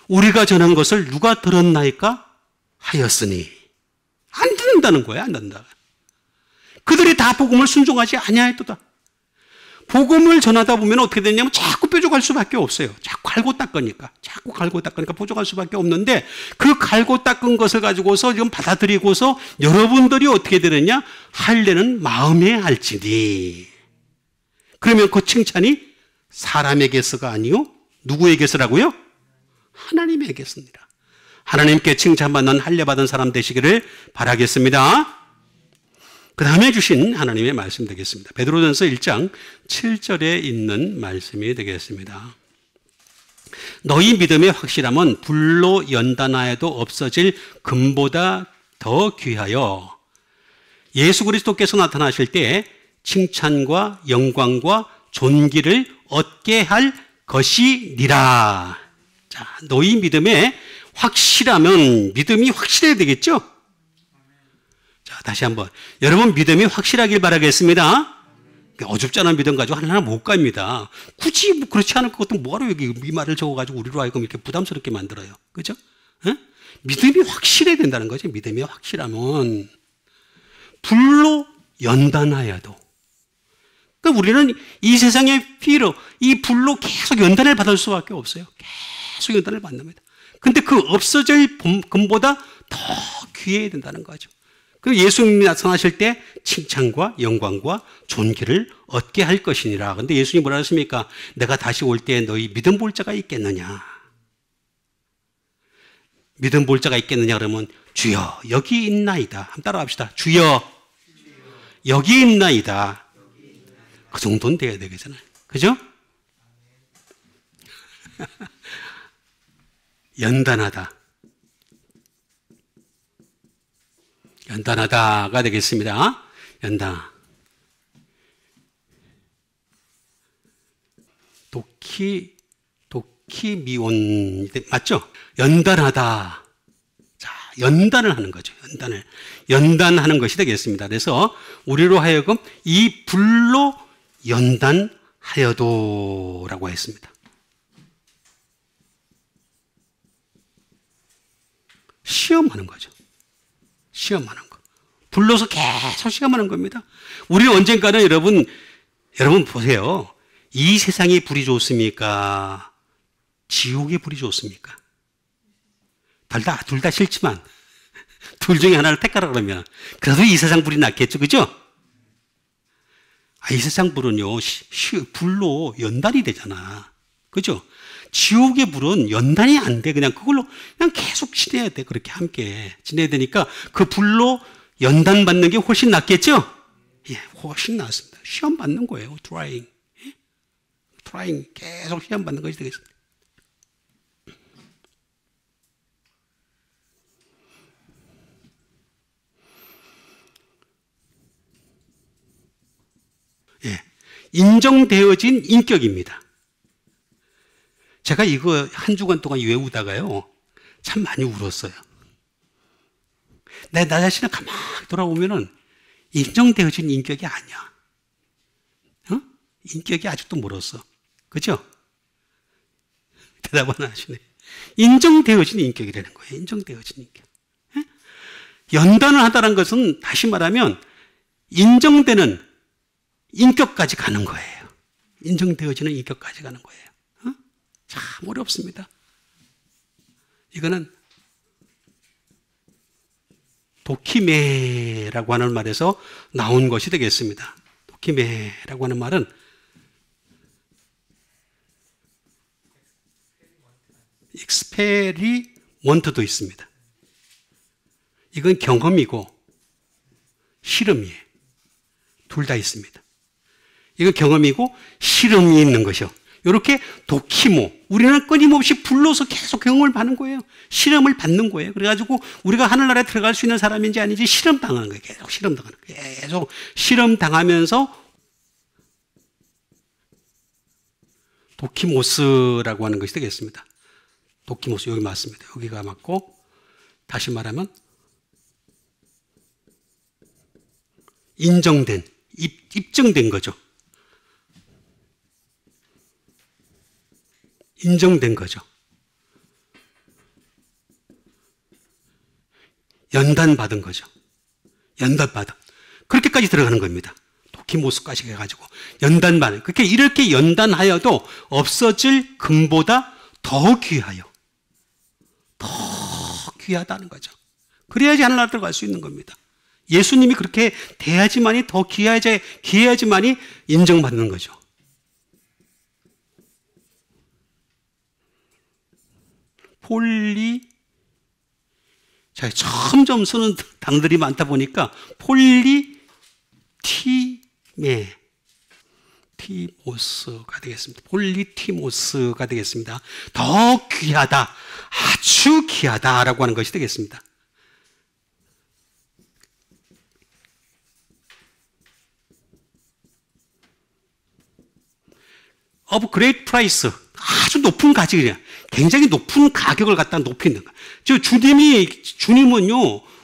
우리가 전한 것을 누가 들었나이까 하였으니 안 듣는다는 거예요. 안 듣는다. 그들이 다 복음을 순종하지 아니하였도다. 복음을 전하다 보면 어떻게 되냐면 자꾸 뾰족할 수밖에 없어요. 자꾸 갈고 닦으니까. 자꾸 갈고 닦으니까 뾰족할 수밖에 없는데 그 갈고 닦은 것을 가지고서 지금 받아들이고서 여러분들이 어떻게 되느냐? 할례는 마음에 할지니. 그러면 그 칭찬이 사람에게서가 아니요. 누구에게서라고요? 하나님에게서입니다. 하나님께 칭찬받는 할례 받은 사람 되시기를 바라겠습니다. 그 다음에 주신 하나님의 말씀 되겠습니다. 베드로전서 1장 7절에 있는 말씀이 되겠습니다. 너희 믿음의 확실함은 불로 연단하여도 없어질 금보다 더 귀하여 예수 그리스도께서 나타나실 때 칭찬과 영광과 존귀를 얻게 할 것이니라. 자, 너희 믿음의 확실함은 믿음이 확실해야 되겠죠? 자, 다시 한번. 여러분 믿음이 확실하길 바라겠습니다. 어줍지 않은 믿음 가지고 하나님 못 갑니다. 굳이 뭐 그렇지 않을 것 같으면 뭐하러 여기 이 말을 적어가지고 우리로 하여금 이렇게 부담스럽게 만들어요. 그죠? 에? 믿음이 확실해야 된다는 거죠. 믿음이 확실하면 불로 연단하여도. 그러니까 우리는 이 세상의 피로 이 불로 계속 연단을 받을 수밖에 없어요. 계속 연단을 받습니다. 근데 그 없어질 금보다 더 귀해야 된다는 거죠. 그 예수님이 나타나실 때 칭찬과 영광과 존귀를 얻게 할 것이니라. 근데 예수님이 뭐라 하십니까? 내가 다시 올 때 너희 믿음 볼 자가 있겠느냐? 믿음 볼 자가 있겠느냐 그러면 주여 여기 있나이다. 한번 따라 합시다. 주여 여기 있나이다. 그 정도는 돼야 되겠잖아요. 그죠? 연단하다. 연단하다가 되겠습니다. 연단. 도키미온 맞죠? 연단하다. 자, 연단을 하는 거죠. 연단하는 것이 되겠습니다. 그래서 우리로 하여금 이 불로 연단하여도라고 했습니다. 시험하는 거죠. 시험하는 거. 불러서 계속 시험하는 겁니다. 우리 언젠가는 여러분 보세요. 이 세상의 불이 좋습니까? 지옥의 불이 좋습니까? 둘 다 싫지만 둘 중에 하나를 택하라 그러면 그래도 이 세상 불이 낫겠죠. 그죠? 이 세상 불은요 불로 연단이 되잖아. 그죠? 지옥의 불은 연단이 안 돼. 그냥 그걸로 그냥 계속 지내야 돼. 그렇게 함께 지내야 되니까 그 불로 연단 받는 게 훨씬 낫겠죠? 예, 훨씬 낫습니다. 시험 받는 거예요. 트라잉. 예? 트라잉. 계속 시험 받는 것이 되겠습니다. 예. 인정되어진 인격입니다. 제가 이거 한 주간 동안 외우다가요, 참 많이 울었어요. 나 자신을 가만히 돌아보면은 인정되어진 인격이 아니야. 어? 인격이 아직도 멀었어. 그죠? 대답 안 하시네. 인정되어진 인격이라는 거예요. 인정되어진 인격. 예? 연단을 하다는 것은 다시 말하면 인정되는 인격까지 가는 거예요. 인정되어지는 인격까지 가는 거예요. 참 어렵습니다. 이거는 도키메라고 하는 말에서 나온 것이 되겠습니다. 도키메라고 하는 말은 익스페리먼트도 있습니다. 이건 경험이고 실험이에요. 둘 다 있습니다. 이건 경험이고 실험이 있는 것이요. 이렇게 도키모, 우리는 끊임없이 불러서 계속 경험을 받는 거예요. 실험을 받는 거예요. 그래가지고 우리가 하늘나라에 들어갈 수 있는 사람인지 아닌지 실험당하는 거예요. 계속 실험당하는 거예요. 계속 실험당하면서 도키모스라고 하는 것이 되겠습니다. 도키모스, 여기 맞습니다. 여기가 맞고, 다시 말하면 인정된, 입증된 거죠. 인정된 거죠. 연단받은 거죠. 연단받은. 그렇게까지 들어가는 겁니다. 도키모스까지 해가지고 연단받은. 그렇게 이렇게 연단하여도 없어질 금보다 더 귀하여. 더 귀하다는 거죠. 그래야지 하늘나라 들어갈 수 있는 겁니다. 예수님이 그렇게 돼야지만이 더 귀해야지만이 인정받는 거죠. 제가 점점 쓰는 단어들이 많다 보니까 티모스가 되겠습니다. 폴리티모스가 되겠습니다. 더 귀하다, 아주 귀하다라고 하는 것이 되겠습니다. of great price, 아주 높은 가격이야. 굉장히 높은 가격을 갖다 높이는 거야. 주님은요,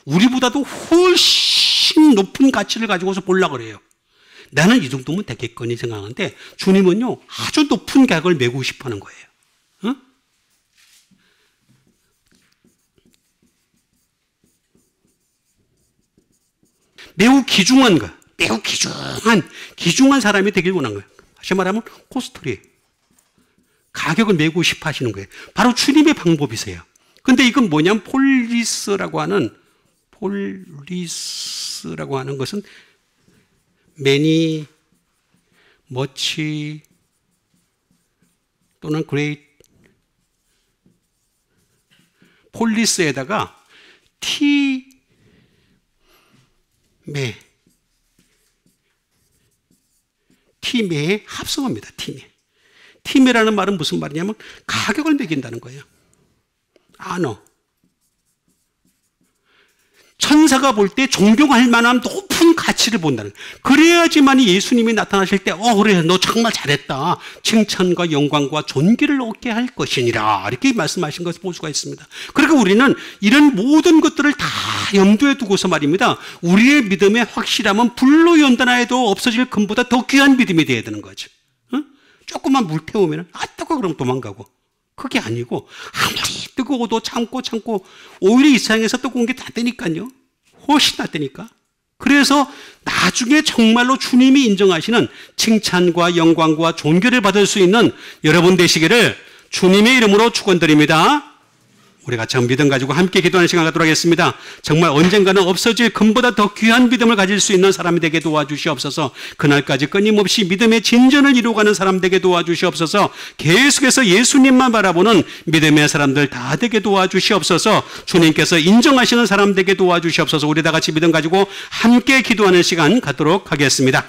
우리보다도 훨씬 높은 가치를 가지고서 보려고 그래요. 나는 이 정도면 되겠거니 생각하는데, 주님은요, 아주 높은 가격을 매고 싶어 하는 거예요. 응? 매우 귀중한 거야. 매우 귀중한 사람이 되길 원하는 거예요. 다시 말하면 코스트리. 가격을 매고 싶어 하시는 거예요. 바로 주님의 방법이세요. 근데 이건 뭐냐면 폴리스라고 하는 것은 many, much 또는 great. 폴리스에다가 티매의 합성어입니다. 티매라는 말은 무슨 말이냐면 가격을 매긴다는 거예요. 천사가 볼 때 존경할 만한 높은 가치를 본다는 거예요. 그래야지만 예수님이 나타나실 때 그래, 너 정말 잘했다, 칭찬과 영광과 존귀를 얻게 할 것이니라, 이렇게 말씀하신 것을 볼 수가 있습니다. 그러니까 우리는 이런 모든 것들을 다 염두에 두고서 말입니다, 우리의 믿음의 확실함은 불로 연단하여도 없어질 금보다 더 귀한 믿음이 되어야 되는 거죠. 조금만 물 태우면 뜨거워 그러면 도망가고, 그게 아니고 아무리 뜨거워도 참고 오히려 이 세상에서 뜨거운 게 낫다니까요. 훨씬 낫다니까. 그래서 나중에 정말로 주님이 인정하시는 칭찬과 영광과 존귀를 받을 수 있는 여러분 되시기를 주님의 이름으로 축원드립니다. 우리 같이 믿음 가지고 함께 기도하는 시간 갖도록 하겠습니다. 정말 언젠가는 없어질 금보다 더 귀한 믿음을 가질 수 있는 사람이 되게 도와주시옵소서. 그날까지 끊임없이 믿음의 진전을 이루어가는 사람 되게 도와주시옵소서. 계속해서 예수님만 바라보는 믿음의 사람들 다 되게 도와주시옵소서. 주님께서 인정하시는 사람 되게 도와주시옵소서. 우리 다 같이 믿음 가지고 함께 기도하는 시간 갖도록 하겠습니다.